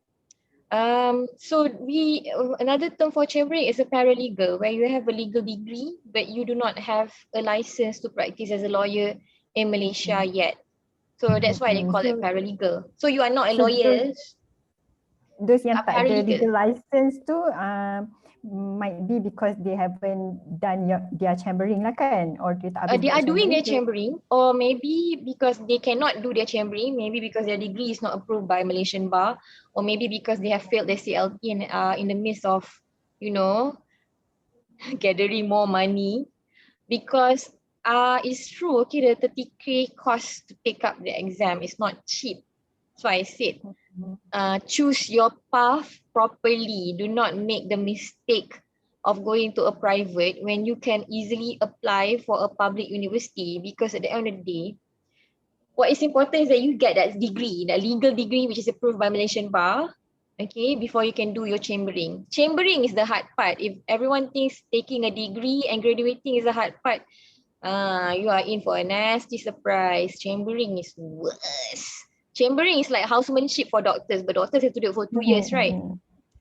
[SPEAKER 2] So another term for chambering is a paralegal, where you have a legal degree but you do not have a license to practice as a lawyer in Malaysia yet. So that's why they call it paralegal. So you are not a lawyer.
[SPEAKER 1] Those yang tak ada legal license tu might be because they haven't done their chambering lah kan, or they tak habis
[SPEAKER 2] they are doing their
[SPEAKER 1] ke?
[SPEAKER 2] chambering, or maybe because they cannot do their chambering, maybe because their degree is not approved by Malaysian bar, or maybe because they have failed their CLP and in the midst of, you know, gathering more money. Because it's true, okay, the 30k cost to take up the exam is not cheap. So I said, choose your path properly. Do not make the mistake of going to a private when you can easily apply for a public university, because at the end of the day, what is important is that you get that degree, that legal degree which is approved by Malaysian bar, okay, before you can do your chambering. Chambering is the hard part. If everyone thinks taking a degree and graduating is the hard part, you are in for a nasty surprise. Chambering is worse. Chambering is like housemanship for doctors, but doctors have to do it for 2 years, right?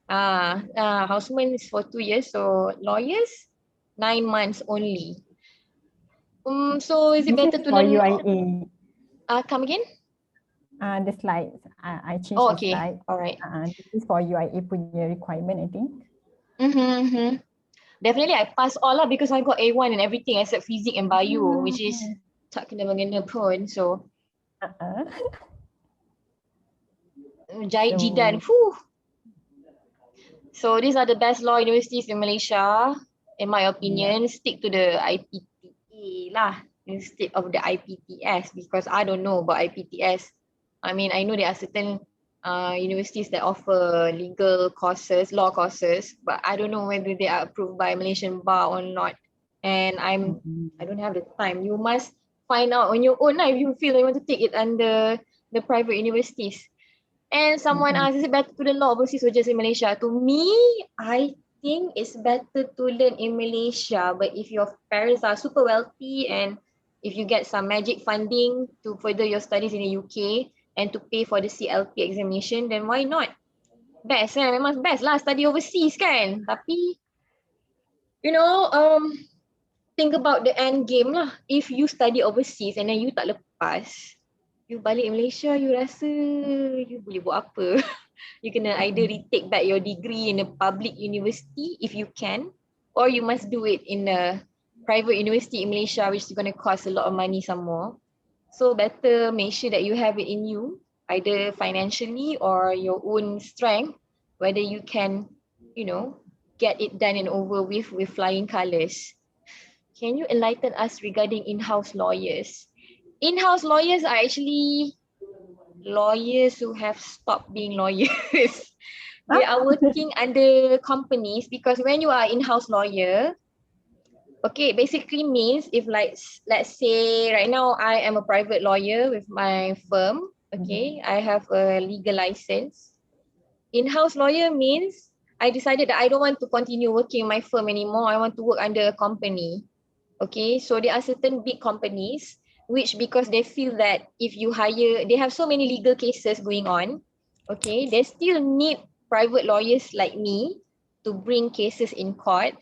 [SPEAKER 2] Houseman is for 2 years, so lawyers 9 months only. So is it better to learn?
[SPEAKER 1] UIA.
[SPEAKER 2] Come again?
[SPEAKER 1] The slides. I changed the slide.
[SPEAKER 2] All right.
[SPEAKER 1] This is for UIA punya requirement, I think.
[SPEAKER 2] Definitely I pass all lah because I got A1 and everything except physics and bio, which is tak kena mengena pun. So jahit jidan. So these are the best law universities in Malaysia. In my opinion, stick to the IPTA lah instead of the IPTS, because I don't know about IPTS. I mean, I know there are certain universities that offer legal courses, law courses, but I don't know whether they are approved by Malaysian bar or not. And I don't have the time. You must find out on your own if you feel you want to take it under the private universities. And someone asked, is it better to learn law overseas or just in Malaysia? To me, I think it's better to learn in Malaysia. But if your parents are super wealthy and if you get some magic funding to further your studies in the UK and to pay for the CLP examination, then why not? Best lah, memang best lah study overseas kan. Tapi, you know, think about the end game lah. If you study overseas and then you tak lepas, you balik Malaysia, you rasa you boleh buat apa? You kena either retake back your degree in a public university if you can, or you must do it in a private university in Malaysia, which is going to cost a lot of money some more. So better make sure that you have it in you, either financially or your own strength, whether you can, you know, get it done and over with flying colours. can you enlighten us regarding in-house lawyers? In-house lawyers are actually lawyers who have stopped being lawyers. They are working under companies, because when you are in-house lawyer, okay, basically means if like, let's say right now I am a private lawyer with my firm, okay, I have a legal license. In-house lawyer means I decided that I don't want to continue working in my firm anymore. I want to work under a company. Okay, so there are certain big companies which, because they feel that if you hire, they have so many legal cases going on, okay, they still need private lawyers like me to bring cases in court,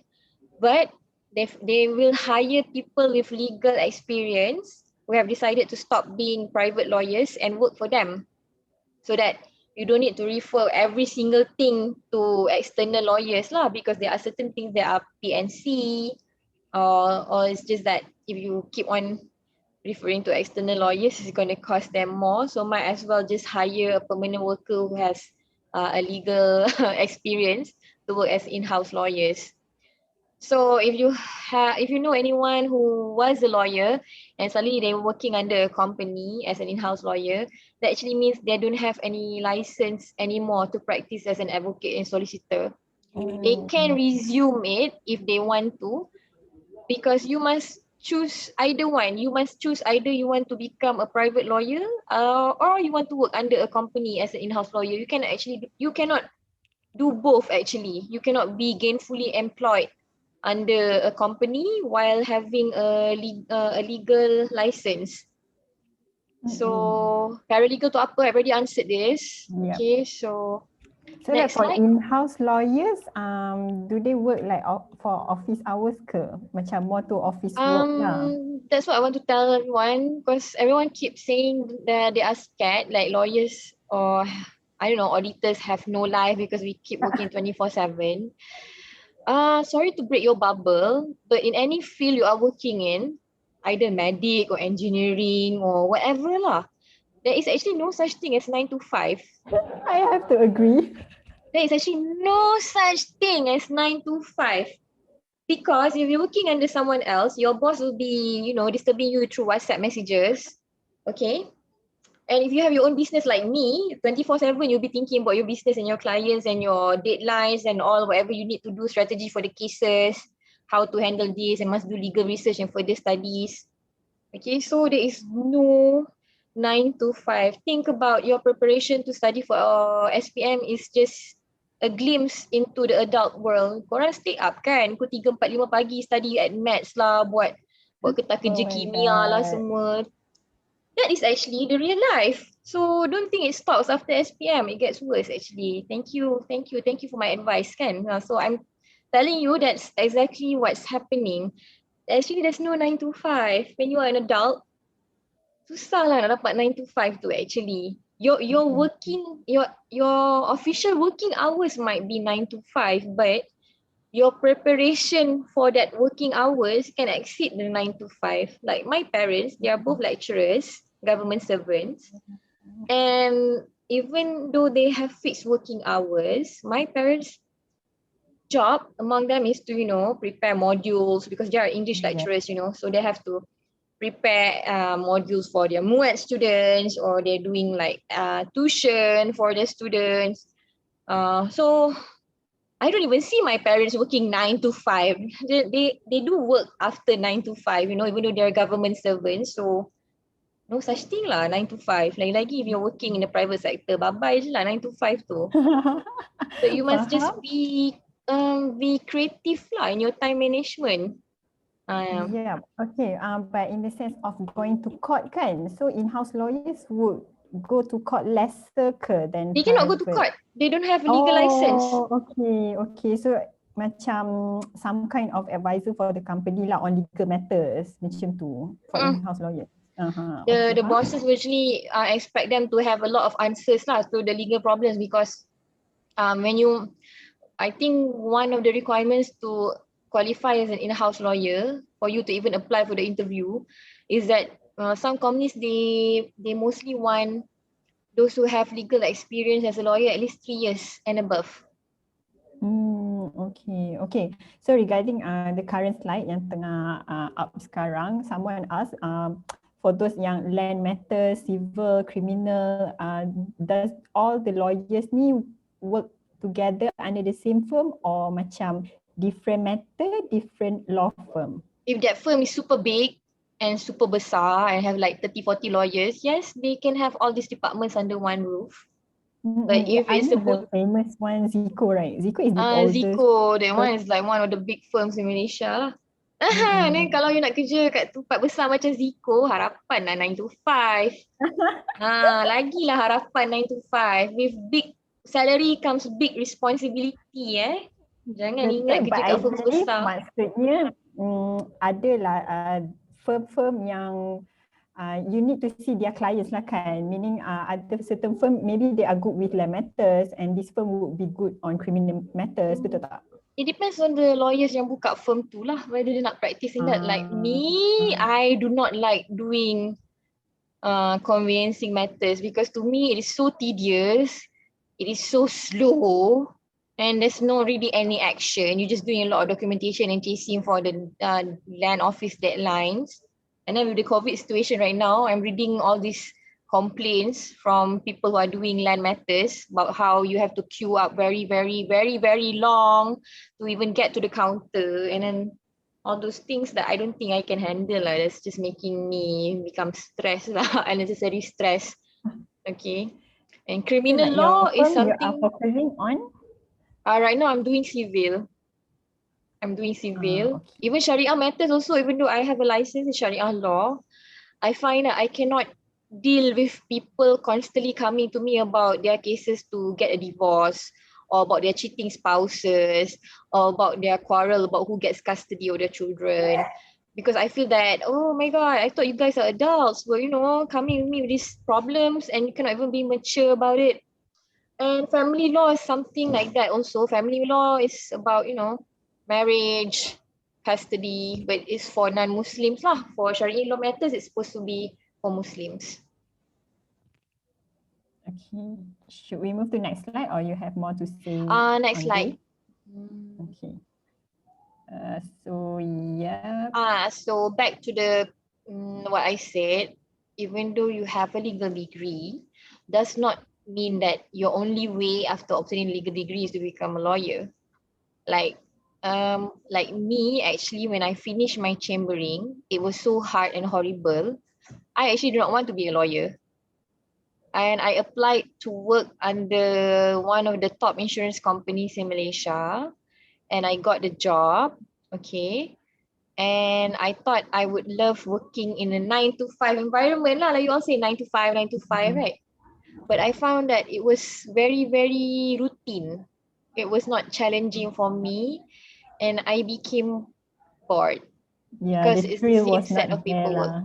[SPEAKER 2] but they will hire people with legal experience who have decided to stop being private lawyers and work for them, so that you don't need to refer every single thing to external lawyers lah, because there are certain things that are PNC, or it's just that if you keep on referring to external lawyers, it's going to cost them more. So might as well just hire a permanent worker who has a legal experience to work as in-house lawyers. So if you know anyone who was a lawyer and suddenly they're working under a company as an in-house lawyer, that actually means they don't have any license anymore to practice as an advocate and solicitor. They can resume it if they want to, because you must choose either one. You must choose either you want to become a private lawyer or you want to work under a company as an in-house lawyer. You cannot do both actually. You cannot be gainfully employed under a company while having a legal license. So paralegal to apa? I've already answered this. Yep. Okay, so
[SPEAKER 1] like for in-house lawyers, do they work like for office hours ke? Macam more to office work lah.
[SPEAKER 2] That's what I want to tell everyone, because everyone keeps saying that they are scared, like lawyers or I don't know, auditors have no life because we keep working 24/7. Sorry to break your bubble, but in any field you are working in, either medic or engineering or whatever lah, there is actually no such thing as 9 to 5.
[SPEAKER 1] I have to agree.
[SPEAKER 2] There is actually no such thing as 9 to 5. Because if you're working under someone else, your boss will be, disturbing you through WhatsApp messages. Okay. And if you have your own business like me, 24/7, you'll be thinking about your business and your clients and your deadlines and all, whatever you need to do, strategy for the cases, how to handle this, and must do legal research and further studies. Okay, so there is no 9 to 5. Think about your preparation to study for SPM is just a glimpse into the adult world. Korang stay up kan, pukul 3, 4, 5 pagi study at maths lah, buat kertas kerja kimia lah semua. That is actually the real life. So don't think it stops after SPM. It gets worse actually. Thank you for my advice kan. So I'm telling you that's exactly what's happening. Actually there's no 9 to 5. When you are an adult, susah lah nak dapat 9 to 5 tu actually. Your working, your official working hours might be 9 to 5, but your preparation for that working hours can exceed the 9 to 5. Like my parents, they are both lecturers, government servants. And even though they have fixed working hours, my parents' job among them is to, prepare modules, because they are English lecturers, so they have to prepare modules for their MUAT students, or they're doing like tuition for their students. So I don't even see my parents working 9 to 5. They do work after 9 to 5, even though they're government servants. So no such thing lah 9 to 5. Lagi-lagi if you're working in the private sector, bye-bye je lah 9 to 5 tu. So you must just be creative lah in your time management.
[SPEAKER 1] Yeah, okay. But in the sense of going to court kan, so in-house lawyers would go to court lesser than
[SPEAKER 2] they cannot go to court. They don't have a legal license.
[SPEAKER 1] Okay. So macam some kind of advisor for the company lah on legal matters macam tu for in-house lawyers.
[SPEAKER 2] The bosses usually expect them to have a lot of answers lah to the legal problems, because I think one of the requirements to qualify as an in-house lawyer, for you to even apply for the interview, is that some companies they mostly want those who have legal experience as a lawyer at least 3 years and above.
[SPEAKER 1] Okay. So regarding the current slide yang tengah up sekarang, someone asked for those yang land matters, civil, criminal, does all the lawyers ni work together under the same firm or macam different matter, different law firm?
[SPEAKER 2] If that firm is super big and super besar and have like 30-40 lawyers, yes, they can have all these departments under one roof. But if
[SPEAKER 1] I
[SPEAKER 2] it's
[SPEAKER 1] know the famous one, Zico, right? Zico is the oldest.
[SPEAKER 2] Zico, that one is like one of the big firms in Malaysia lah. Then kalau you nak kerja kat tempat besar macam Zico, harapan lah 9 to 5. Lagilah harapan 9 to 5. With big salary comes big responsibility Jangan ingat kerja kat firm besar.
[SPEAKER 1] Maksudnya adalah firm-firm yang you need to see their clients lah kan, meaning ada certain firm maybe they are good with land matters and this firm would be good on criminal matters, betul tak?
[SPEAKER 2] It depends on the lawyers yang buka firm tu lah, whether dia nak practice in that. Like me, I do not like doing conveyancing matters because to me it is so tedious, it is so slow, and there's no really any action. You're just doing a lot of documentation and chasing for the land office deadlines. And then with the COVID situation right now, I'm reading all these complaints from people who are doing land matters about how you have to queue up very, very, very, very long to even get to the counter. And then all those things that I don't think I can handle lah. That's just making me become stressed lah, unnecessary stress. Okay. And criminal law is something
[SPEAKER 1] you are focusing on?
[SPEAKER 2] Right now I'm doing civil. Okay. Even Sharia matters also, even though I have a license in Sharia law, I find that I cannot deal with people constantly coming to me about their cases to get a divorce or about their cheating spouses or about their quarrel about who gets custody of their children. Because I feel that, oh my God, I thought you guys are adults, but coming with me with these problems and you cannot even be mature about it. And family law is something like that also. Family law is about, marriage, custody, but it's for non-Muslims lah. For Sharia law matters, it's supposed to be for Muslims.
[SPEAKER 1] Okay. Should we move to next slide or you have more to say?
[SPEAKER 2] Next slide.
[SPEAKER 1] Okay. Yeah.
[SPEAKER 2] So back to the what I said, even though you have a legal degree, does not mean that your only way after obtaining a legal degree is to become a lawyer. Like me, actually, when I finished my chambering, it was so hard and horrible. I actually do not want to be a lawyer. And I applied to work under one of the top insurance companies in Malaysia. And I got the job, okay. And I thought I would love working in a 9 to 5 environment lah. Like you all say 9 to 5, right? But I found that it was very, very routine. It was not challenging for me. And I became bored because it's the same set of paperwork.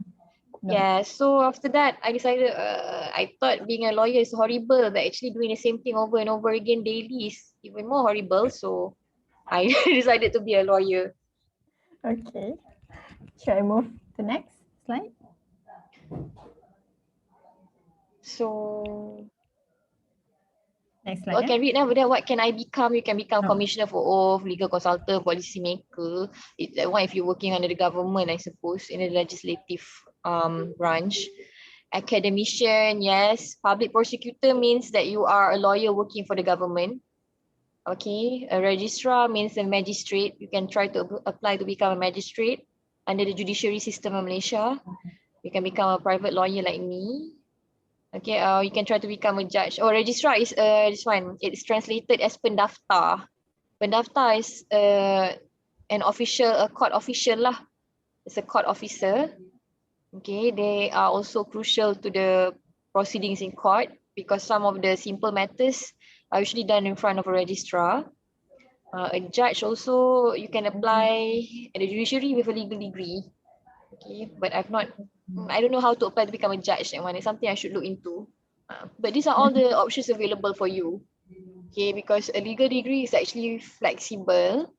[SPEAKER 2] Yeah, so after that, I decided, I thought being a lawyer is horrible, but actually doing the same thing over and over again daily is even more horrible. So I decided to be a lawyer.
[SPEAKER 1] Okay. Should I move to the next slide?
[SPEAKER 2] So
[SPEAKER 1] next slide.
[SPEAKER 2] Can read now, but then what can I become? You can become commissioner for oath, legal consultant, policy maker. That one if you're working under the government, I suppose, in the legislative branch. Academician, yes. Public prosecutor means that you are a lawyer working for the government. Okay. A registrar means a magistrate. You can try to apply to become a magistrate under the judiciary system of Malaysia. You can become a private lawyer like me. Okay, you can try to become a judge. Registrar is this one. It's translated as pendaftar. Pendaftar is an official, a court official lah. It's a court officer. Okay, they are also crucial to the proceedings in court because some of the simple matters are usually done in front of a registrar. A judge also, you can apply at the judiciary with a legal degree. Okay, but I don't know how to apply to become a judge. That one is something I should look into. But these are all the options available for you. Okay, because a legal degree is actually flexible.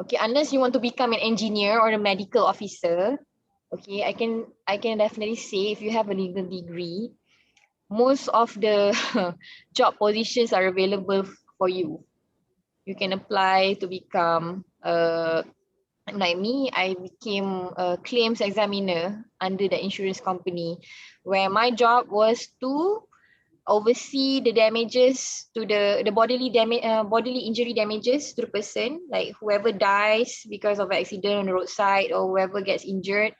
[SPEAKER 2] Okay, unless you want to become an engineer or a medical officer. Okay, I can definitely say if you have a legal degree, most of the job positions are available for you. You can apply to become like me, I became a claims examiner under the insurance company, where my job was to oversee the damages to the bodily damage, bodily injury damages to the person, like whoever dies because of an accident on the roadside or whoever gets injured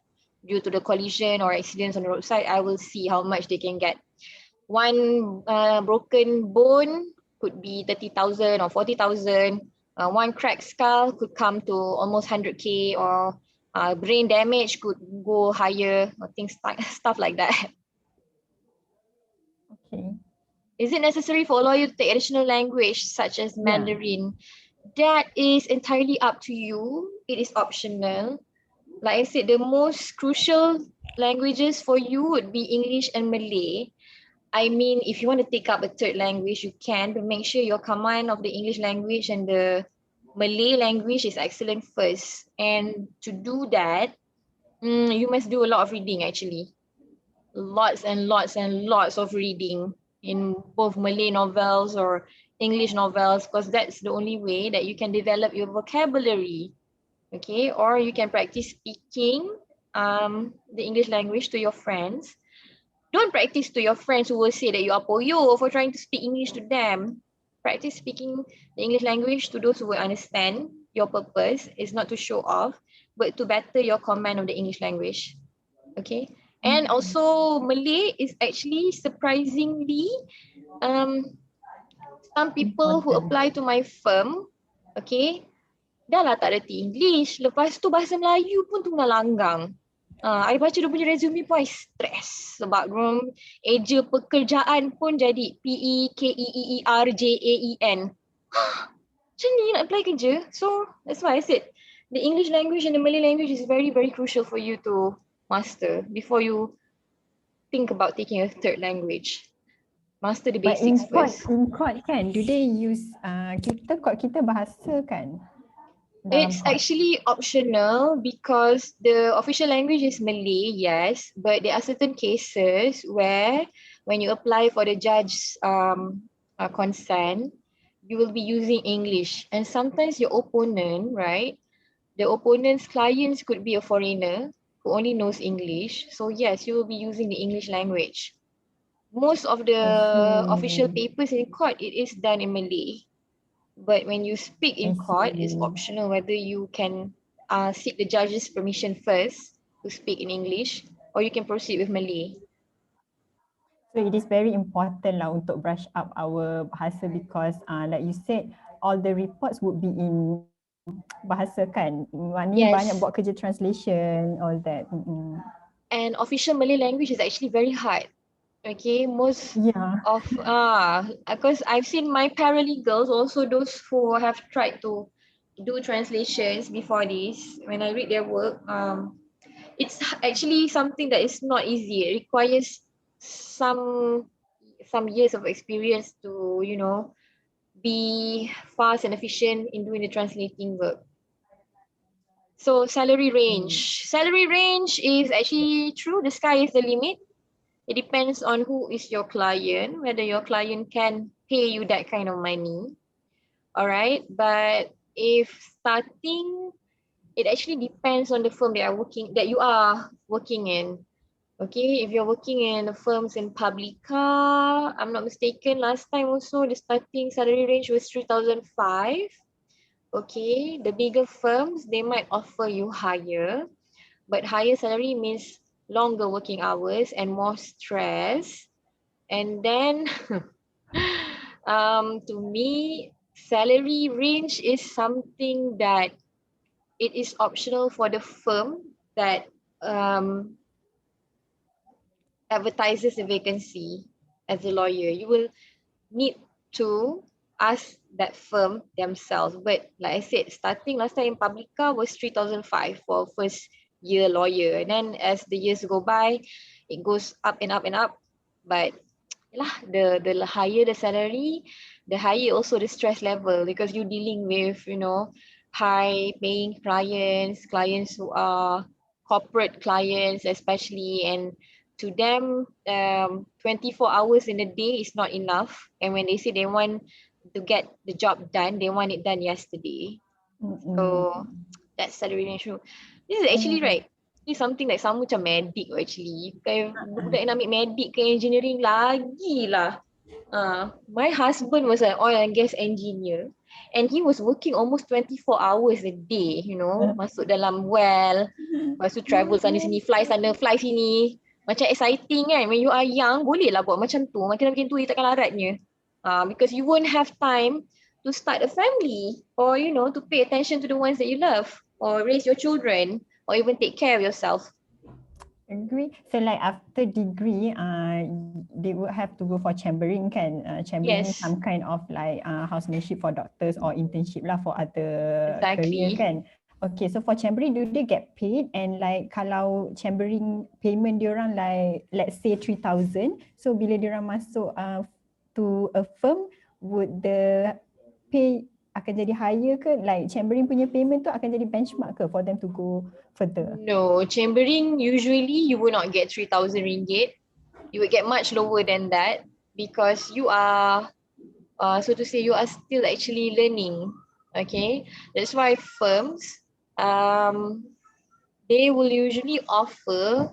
[SPEAKER 2] due to the collision or accidents on the roadside. I will see how much they can get. One broken bone could be 30,000 or 40,000. One cracked skull could come to almost 100K, or brain damage could go higher, or things like stuff like that.
[SPEAKER 1] Okay.
[SPEAKER 2] Is it necessary for a lawyer to take additional language such as Mandarin? That is entirely up to you. It is optional. Like I said, the most crucial languages for you would be English and Malay. I mean, if you want to take up a third language, you can, but make sure your command of the English language and the Malay language is excellent first. And to do that, you must do a lot of reading actually. Lots and lots and lots of reading in both Malay novels or English novels, because that's the only way that you can develop your vocabulary. Okay, or you can practice speaking the English language to your friends. Don't practice to your friends who will say that you are poyo for trying to speak English to them. Practice speaking the English language to those who will understand your purpose. Is not to show off, but to better your command of the English language. Okay. And also Malay is actually surprisingly, some people who
[SPEAKER 1] Important.
[SPEAKER 2] apply to my firm, okay, dah lah tak reti English. Lepas tu bahasa Melayu pun tengah langgang. I baca dia punya resume pun I stress sebab eja pekerjaan pun jadi PEKEERJAEN. Macam ni nak apply kerja. So that's why I said the English language and the Malay language is very, very crucial for you to master before you think about taking a third language. Master the basics first.
[SPEAKER 1] In court kan, do they use court kita bahasa kan?
[SPEAKER 2] It's actually optional because the official language is Malay, yes, but there are certain cases where when you apply for the judge's consent, you will be using English. And sometimes your opponent, right, the opponent's clients could be a foreigner who only knows English. So yes, you will be using the English language. Most of the official papers in court, it is done in Malay. But when you speak in court, it's optional whether you can seek the judge's permission first to speak in English, or you can proceed with Malay.
[SPEAKER 1] So it is very important lah untuk brush up our bahasa because like you said, all the reports would be in bahasa kan. Maknanya banyak buat kerja translation, all that.
[SPEAKER 2] And official Malay language is actually very hard. Okay, most of because I've seen my paralegals, also those who have tried to do translations before this, when I read their work, it's actually something that is not easy. It requires some years of experience to, you know, be fast and efficient in doing the translating work. So salary range. Salary range is actually true. The sky is the limit. It depends on who is your client, whether your client can pay you that kind of money. All right. But if starting, it actually depends on the firm that you are working in. Okay, if you're working in the firms in Publica, I'm not mistaken, last time also the starting salary range was 3,500. Okay, the bigger firms, they might offer you higher, but higher salary means longer working hours and more stress. And then to me, salary range is something that it is optional for the firm that advertises the vacancy as a lawyer. You will need to ask that firm themselves. But like I said, starting last time in Publica was 3,500 for first year lawyer. And then as the years go by, it goes up and up and up. But the higher the salary, the higher also the stress level, because you're dealing with, you know, high paying clients who are corporate clients especially, and to them 24 hours in a day is not enough. And when they say they want to get the job done, they want it done yesterday. So that's really true. This is actually right. This is something like sama macam medik actually. Kayak budak yang nak ambil medik ke engineering lagi lah. My husband was an oil and gas engineer and he was working almost 24 hours a day, you know, masuk dalam well, lepas tu travel sana sini, fly sana, fly sini. Macam exciting kan, when you are young, boleh lah buat macam tu. Macam tu, you takkan laratnya. Because you won't have time to start a family or, you know, to pay attention to the ones that you love or raise your children or even take care of yourself.
[SPEAKER 1] Agree. So like after degree, they would have to go for chambering kan? Chambering is some kind of like housemanship for doctors or internship lah for other career kan? Okay, so for chambering, do they get paid? And like kalau chambering payment diorang like let's say 3,000, so bila diorang masuk to a firm, would the pay akan jadi higher ke? Like chambering punya payment tu akan jadi benchmark ke for them to go further?
[SPEAKER 2] No, chambering usually you will not get 3,000 ringgit. You will get much lower than that because you are, so to say, you are still actually learning. Okay, that's why firms, they will usually offer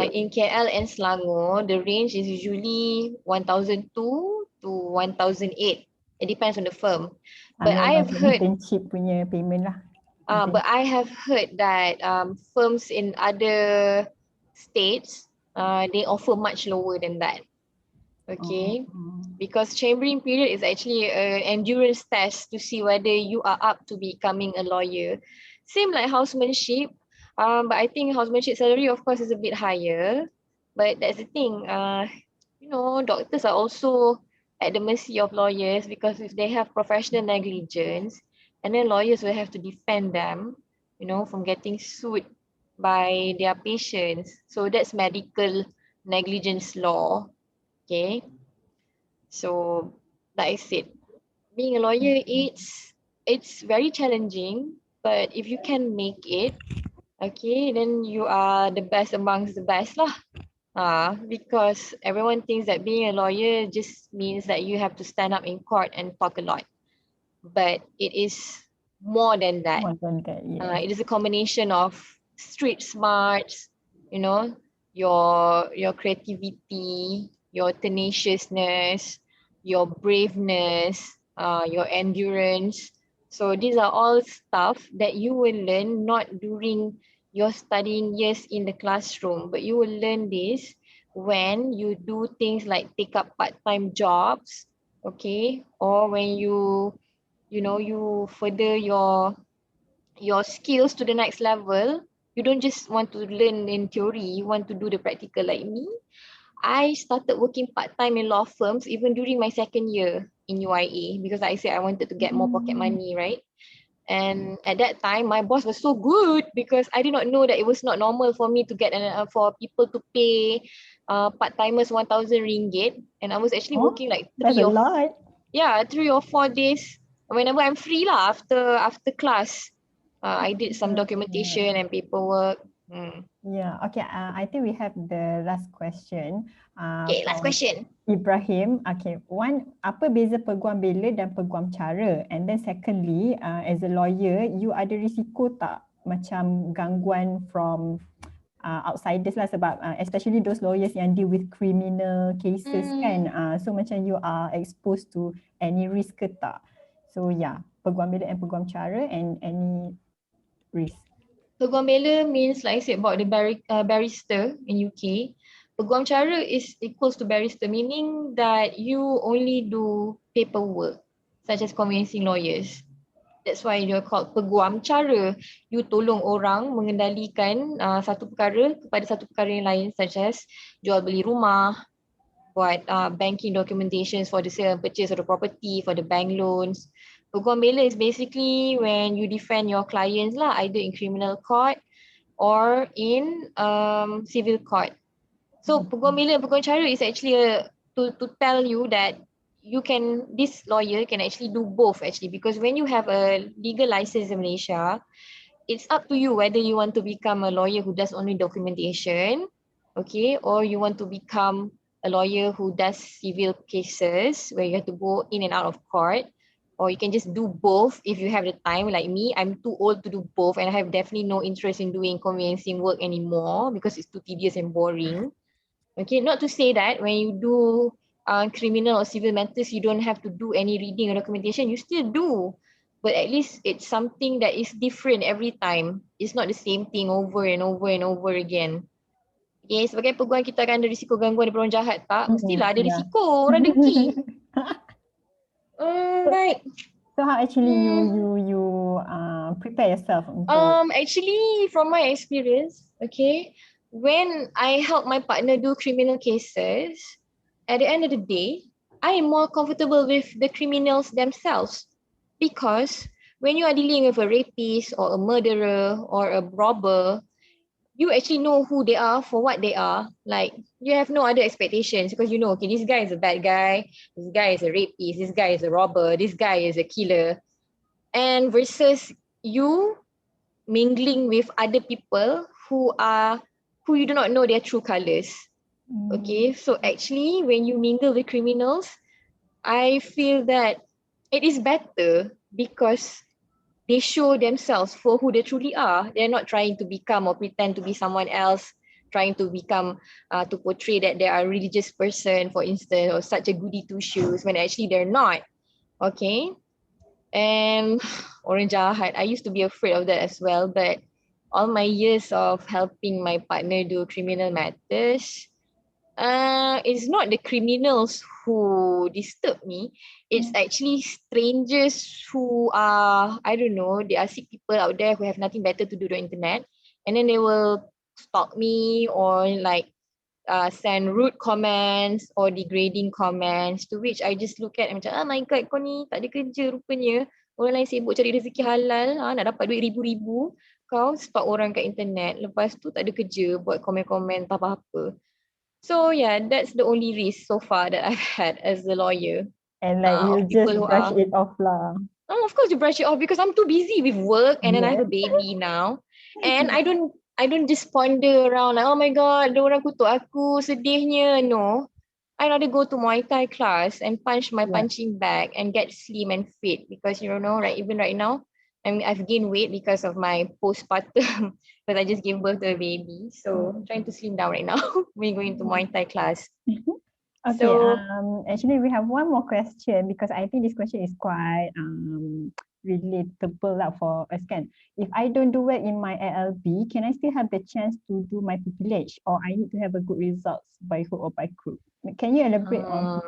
[SPEAKER 2] in KL and Selangor, the range is usually 1,200 to 1,008. It depends on the firm. But I have heard
[SPEAKER 1] internship punya payment lah.
[SPEAKER 2] But I have heard that firms in other states, they offer much lower than that. Okay, because chambering period is actually an endurance test to see whether you are up to becoming a lawyer. Same like housemanship, but I think housemanship salary of course is a bit higher. But that's the thing, you know, doctors are also at the mercy of lawyers because if they have professional negligence, and then lawyers will have to defend them, you know, from getting sued by their patients. So that's medical negligence law. Okay. So like I said, being a lawyer, it's very challenging, but if you can make it, okay, then you are the best amongst the best lah. Because everyone thinks that being a lawyer just means that you have to stand up in court and talk a lot. But it is more than that. It is a combination of street smarts, you know, your creativity, your tenaciousness, your braveness, your endurance. So these are all stuff that you will learn not during your studying years in the classroom, but you will learn this when you do things like take up part-time jobs, okay, or when you know, you further your skills to the next level. You don't just want to learn in theory, you want to do the practical. Like me, I started working part-time in law firms even during my second year in UIA because I said I wanted to get more pocket money, right? And at that time, my boss was so good because I did not know that it was not normal for me to get for people to pay part-timers 1,000 ringgit. And I was actually working like 3 or 4 days whenever I'm free lah after class. I did some documentation and paperwork.
[SPEAKER 1] Yeah, okay. I think we have the last question.
[SPEAKER 2] Okay, last question.
[SPEAKER 1] Ibrahim. Okay, one, apa beza peguam bela dan peguam cara? And then secondly, as a lawyer, you ada risiko tak macam gangguan from outsiders lah sebab especially those lawyers yang deal with criminal cases kan. So macam you are exposed to any risk ke tak? So yeah, peguam bela and peguam cara and any risk.
[SPEAKER 2] Peguam bela means like I said about the barrister in UK. Peguam cara is equals to barrister, meaning that you only do paperwork such as conveyancing lawyers. That's why you're called peguam cara. You tolong orang mengendalikan satu perkara kepada satu perkara yang lain such as jual beli rumah, buat banking documentations for the sale and purchase of the property, for the bank loans. Peguam bela is basically when you defend your clients lah, either in criminal court or in civil court. So peguam bela and peguam cara is actually to tell you that this lawyer can actually do both actually, because when you have a legal license in Malaysia, it's up to you whether you want to become a lawyer who does only documentation, okay, or you want to become a lawyer who does civil cases where you have to go in and out of court, or you can just do both if you have the time. Like me, I'm too old to do both, and I have definitely no interest in doing conveyancing work anymore because it's too tedious and boring. Okay, not to say that when you do criminal or civil matters, you don't have to do any reading or documentation. You still do, but at least it's something that is different every time. It's not the same thing over and over and over again. Okay, sebagai peguam kita akan ada risiko gangguan daripada orang jahat tak? Mestilah ada
[SPEAKER 1] Yeah.
[SPEAKER 2] risiko orang dengki. Right.
[SPEAKER 1] So how actually you prepare yourself untuk
[SPEAKER 2] Actually, from my experience, okay, when I help my partner do criminal cases, at the end of the day, I am more comfortable with the criminals themselves, because when you are dealing with a rapist or a murderer or a robber, you actually know who they are for what they are. Like, you have no other expectations because you know, okay, this guy is a bad guy, this guy is a rapist, this guy is a robber, this guy is a killer. And versus you mingling with other people who you do not know their true colors. Okay, so actually when you mingle with criminals, I feel that it is better because they show themselves for who they truly are. They're not trying to become or pretend to be someone else, trying to become to portray that they are a religious person, for instance, or such a goody two shoes, when actually they're not. Okay, and orang jahat, I used to be afraid of that as well, but all my years of helping my partner do criminal matters, it's not the criminals who disturb me. It's actually strangers who are, I don't know, they are sick people out there who have nothing better to do on the internet. And then they will stalk me or like send rude comments or degrading comments, to which I just look at macam, oh my god, kau ni tak ada kerja rupanya. Orang lain sibuk cari rezeki halal, nak dapat duit ribu-ribu. Kau stalk orang kat internet, lepas tu tak ada kerja buat komen-komen tak apa-apa. So yeah, that's the only risk so far that I've had as a lawyer.
[SPEAKER 1] and like you just brush it off lah.
[SPEAKER 2] Oh, of course you brush it off because I'm too busy with work, and then I have a baby now. And I don't just ponder around like, oh my god, ada orang kutuk aku, sedihnya. No. I rather go to Muay Thai class and punch my punching bag and get slim and fit, because you know, right, even right now, I've gained weight because of my postpartum because I just gave birth to a baby. So I'm trying to slim down right now when going to Muay Thai class.
[SPEAKER 1] Okay, so, actually we have one more question because I think this question is quite relatable for us, kan. If I don't do well in my LLB, can I still have the chance to do my pupillage, or I need to have a good results by hook or by crook? Can you elaborate on?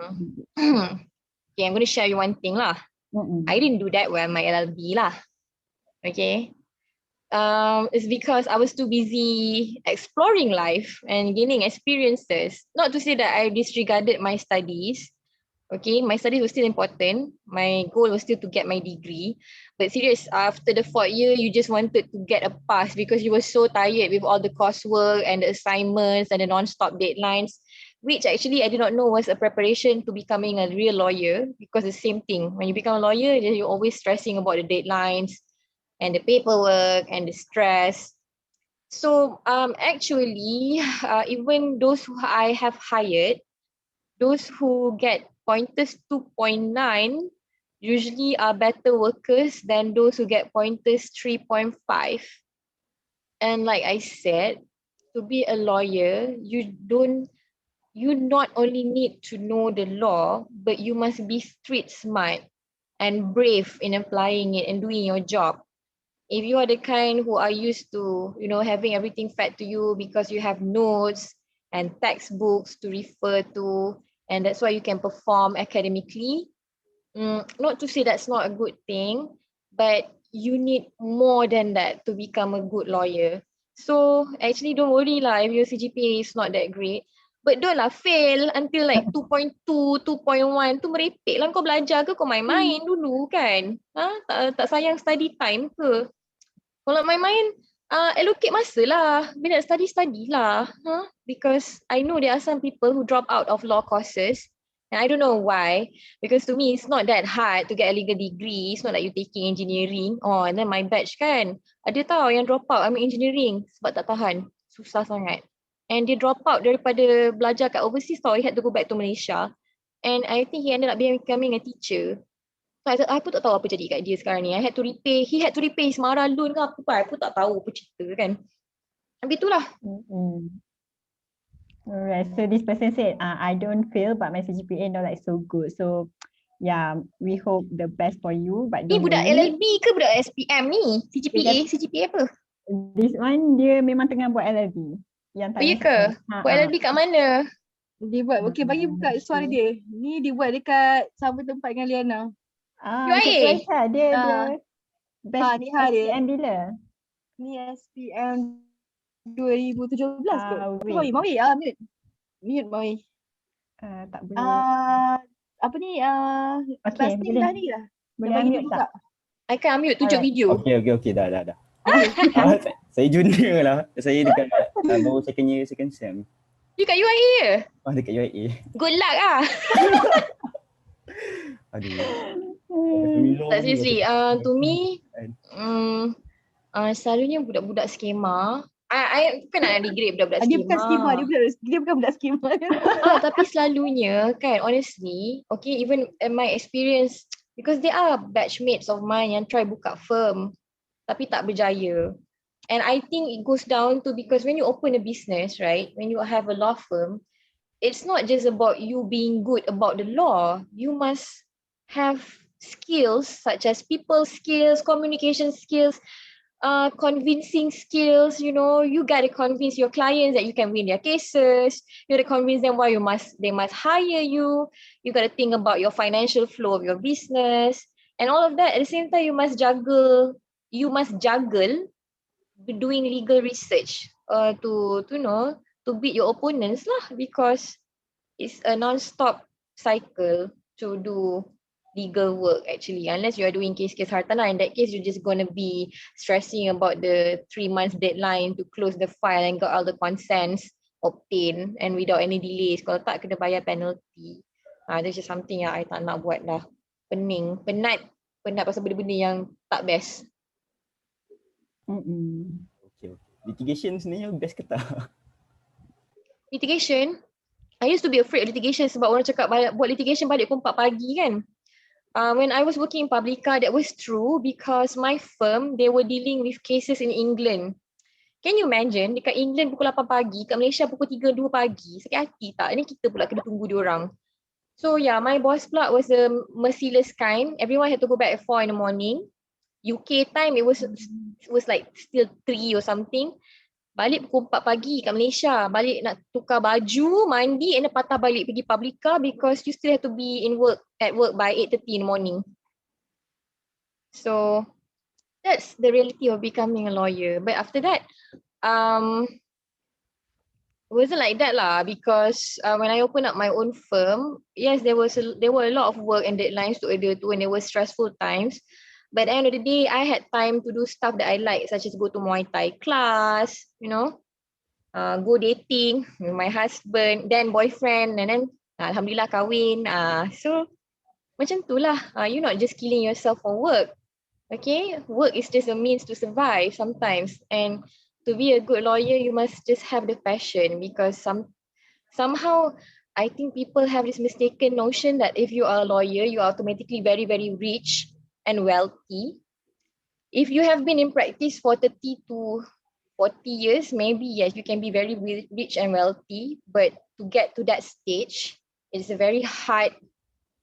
[SPEAKER 2] Okay, I'm going to share you one thing lah. I didn't do that well in my LLB lah. Okay. It's because I was too busy exploring life and gaining experiences. Not to say that I disregarded my studies. Okay, my studies were still important. My goal was still to get my degree. But serious, after the 4th year, you just wanted to get a pass because you were so tired with all the coursework and the assignments and the non-stop deadlines, which actually I did not know was a preparation to becoming a real lawyer, because the same thing. When you become a lawyer, you're always stressing about the deadlines and the paperwork and the stress. So actually, even those who I have hired, those who get pointers 2.9 usually are better workers than those who get pointers 3.5. And like I said, to be a lawyer, you not only need to know the law, but you must be street smart and brave in applying it and doing your job. If you are the kind who are used to, you know, having everything fed to you because you have notes and textbooks to refer to, and that's why you can perform academically, not to say that's not a good thing, but you need more than that to become a good lawyer. So actually don't worry lah if your CGPA is not that great. But don't lah fail until like 2.2, 2.1 tu merepek lah. Kau belajar ke kau main-main dulu kan? Tak sayang study time ke? Kalau main-main, allocate masa lah. Bila nak study lah. Because I know there are some people who drop out of law courses. And I don't know why. Because to me, it's not that hard to get a legal degree. It's not like you taking engineering. Oh, and then my batch kan. Ada tau yang drop out ambil engineering sebab tak tahan. Susah sangat. and dia drop out daripada belajar kat overseas tau. He had to go back to Malaysia. And I think he ended up becoming a teacher. So I pun tak tahu apa jadi kat dia sekarang ni. He had to repay his Mara loan ke apa. I pun tak tahu apa cerita kan. Habis itulah.
[SPEAKER 1] Alright, so this person said, I don't fail but my CGPA not like so good. So yeah, we hope the best for you. But
[SPEAKER 2] Ni budak LLB ke budak SPM ni? CGPA apa?
[SPEAKER 1] This one dia memang tengah buat LLB. Yang
[SPEAKER 2] Oh iya ke? Buat LLB kat mana?
[SPEAKER 3] Dia buat, okay bagi buka suara dia. Ni dia buat dekat sama tempat dengan Liyana.
[SPEAKER 2] UIA?
[SPEAKER 1] Dia best
[SPEAKER 3] ni dia.
[SPEAKER 1] SPM bila?
[SPEAKER 3] Ni SPM 2017 ke?
[SPEAKER 1] Wait.
[SPEAKER 3] Mawi, mute Mawi.
[SPEAKER 1] Tak boleh.
[SPEAKER 3] Apa ni?
[SPEAKER 1] Okay, boleh.
[SPEAKER 3] Dah ni lah.
[SPEAKER 1] Boleh unmute tak?
[SPEAKER 2] I can unmute, tunjuk video.
[SPEAKER 4] Okay, dah. Saya junior lah. Saya dekat baru second sem.
[SPEAKER 2] You kat UIA ke?
[SPEAKER 4] Dekat UIA.
[SPEAKER 2] Good luck lah.
[SPEAKER 4] Aduh.
[SPEAKER 2] Tak seriously, to me, selalunya budak-budak skema. I bukan nak degrade budak-budak skema.
[SPEAKER 3] Dia bukan skema, dia bukan budak skema.
[SPEAKER 2] Tapi selalunya kan, honestly, okay, even in my experience, because there are batchmates of mine yang try buka firm, tapi tak berjaya. And I think it goes down to because when you open a business, right, when you have a law firm, it's not just about you being good about the law. You must have skills such as people skills, communication skills, convincing skills. You know, you got to convince your clients that you can win their cases. You got to convince them why they must hire you. You got to think about your financial flow of your business and all of that. At the same time, you must juggle doing legal research to beat your opponents lah, because it's a non-stop cycle to do legal work actually, unless you are doing case hartanah. In that case, you're just going to be stressing about the 3 months deadline to close the file and got all the consents obtained and without any delays. Kalau tak, kena bayar penalty. That's just something yang I tak nak buat dah. Penat pasal benda-benda yang tak best.
[SPEAKER 4] Okay. Litigation sebenarnya best ke tak?
[SPEAKER 2] Litigation? I used to be afraid of litigation sebab orang cakap buat litigation balik pukul 4 pagi kan. When I was working in Publica, that was true because my firm, they were dealing with cases in England. Can you imagine, dekat England pukul 8 pagi, kat Malaysia pukul 3-2 pagi. Sakit hati tak? Ini kita pula kena tunggu diorang. So yeah, my boss pula was a merciless kind. Everyone had to go back at 4 in the morning. UK time, it was like still 3 or something. Balik pukul 4 pagi kat Malaysia. Balik nak tukar baju, mandi and then patah balik pergi Publica because you still have to be at work by 8:30 in the morning. So that's the reality of becoming a lawyer. But after that, it wasn't like that lah, because when I opened up my own firm, yes, there were a lot of work and deadlines to adhere to and there were stressful times. But at the end of the day, I had time to do stuff that I like, such as go to Muay Thai class, go dating with my husband, then boyfriend, and then alhamdulillah kahwin. So macam tu lah. You're not just killing yourself for work. Okay, work is just a means to survive sometimes. And to be a good lawyer, you must just have the passion, because somehow I think people have this mistaken notion that if you are a lawyer, you are automatically very, very rich and wealthy. If you have been in practice for 30 to 40 years, maybe yes, you can be very rich and wealthy, but to get to that stage, it's a very hard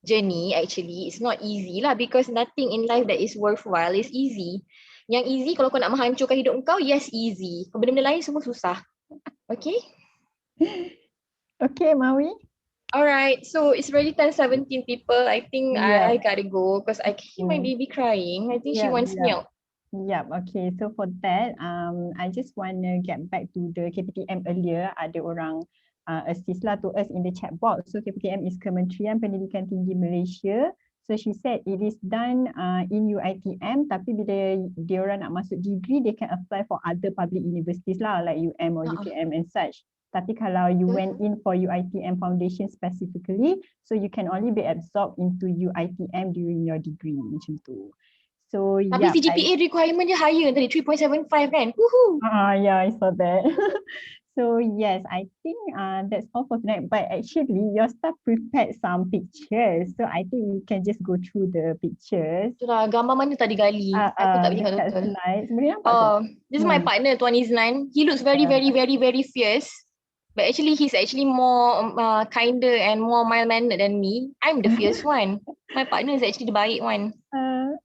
[SPEAKER 2] journey actually. It's not easy lah, because nothing in life that is worthwhile is easy. Yang easy kalau kau nak menghancurkan hidup kau, yes easy. Benda-benda lain semua susah. Okay?
[SPEAKER 1] Okay, Mawi.
[SPEAKER 2] Alright, so it's already 10:17 people. I think I gotta go because I can hear my baby crying. I think she wants milk.
[SPEAKER 1] Yep, okay. So for that, I just want to get back to the KPTM earlier. Ada orang assist lah to us in the chat box. So KPTM is Kementerian Pendidikan Tinggi Malaysia. So she said it is done in UiTM, tapi bila dia orang nak masuk degree, they can apply for other public universities lah, like UM or UKM and such. Tapi kalau you went in for UiTM Foundation specifically, so you can only be absorbed into UiTM during your degree, macam tu. So
[SPEAKER 2] tapi CGPA requirement dia higher tadi, 3.75 kan? Woohoo!
[SPEAKER 1] Yeah, I saw that. So yes, I think that's all for tonight. But actually, your staff prepared some pictures. So I think we can just go through the pictures.
[SPEAKER 2] Itulah, gambar mana tadi gali? Aku tak boleh tengok
[SPEAKER 1] Dekat
[SPEAKER 2] betul.
[SPEAKER 1] slides. Boleh nampak tak?
[SPEAKER 2] This is my partner, Tuan Izlan. He looks very, very, very, very fierce. But actually, he's actually more kinder and more mild-mannered than me. I'm the fierce one. My partner is actually the baik one.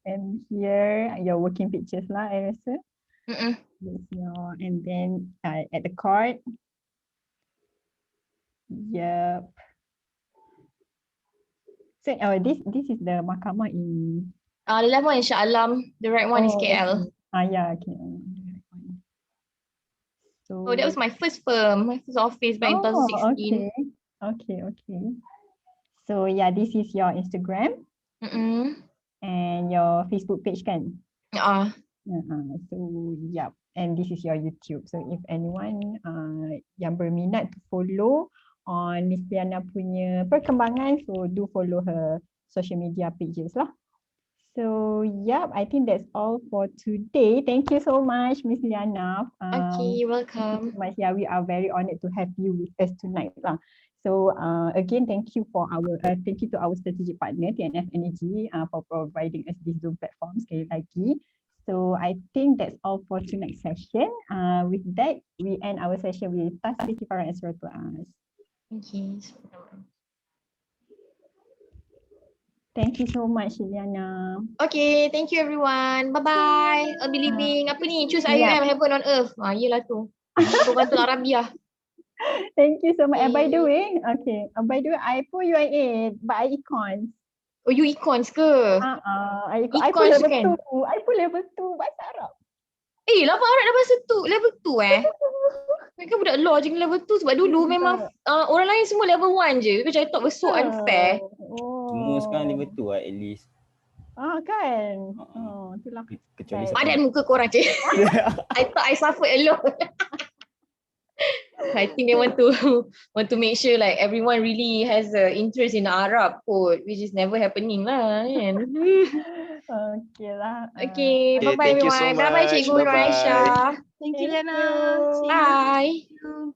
[SPEAKER 1] And here, your working pictures lah, I rasa.
[SPEAKER 2] Mm-mm.
[SPEAKER 1] And then at the court. Yep. So this is the mahkamah in.
[SPEAKER 2] The left one is Shah Alam. The right one is KL.
[SPEAKER 1] Okay. Yeah, okay. So
[SPEAKER 2] that was my first firm, my first office back in 2016.
[SPEAKER 1] Okay. So yeah, this is your Instagram. And your Facebook page kan? So yeah, and this is your YouTube. So if anyone yang berminat to follow on Ms Liyana punya perkembangan, so do follow her social media pages lah. So yeah, I think that's all for today. Thank you so much, Ms Liyana.
[SPEAKER 2] Okay, welcome.
[SPEAKER 1] Thank you so much. Yeah, we are very honored to have you with us tonight lah. So again, thank you to our strategic partner TNF Energy for providing us this Zoom platform sekali lagi. So I think that's all for tonight's session. With that, we end our session with Tasbih Kifarah and Surah to us.
[SPEAKER 2] Okay.
[SPEAKER 1] Thank you so much, Liyana.
[SPEAKER 2] Okay, thank you everyone. Bye-bye. I'll be leaving. Apa ni? Choose IUM, Heaven on Earth. Yelah tu. Bantu Arabiah.
[SPEAKER 1] Thank you so much. By the way, I pun UIA, but I econs.
[SPEAKER 2] Oh, you econs ke?
[SPEAKER 1] I pun level 2. I pun level 2 bahasa Arab.
[SPEAKER 2] Lama Arab dah bahasa tu. Level 2 Mereka budak law je level 2 sebab dulu memang orang lain semua level 1 je. Which I thought was so unfair.
[SPEAKER 4] Semua sekarang level 2 lah at least.
[SPEAKER 1] Kan? Itulah.
[SPEAKER 4] Kecuali
[SPEAKER 2] Padan muka korang je. I thought I suffered alone. I think they want to make sure like everyone really has an interest in Arab code, which is never happening lah kan.
[SPEAKER 1] Okay lah.
[SPEAKER 2] Okay, bye-bye everyone.
[SPEAKER 5] So
[SPEAKER 2] Bye-bye Cikgu Raisha.
[SPEAKER 3] Thank you, Liyana.
[SPEAKER 2] Bye.
[SPEAKER 3] See you.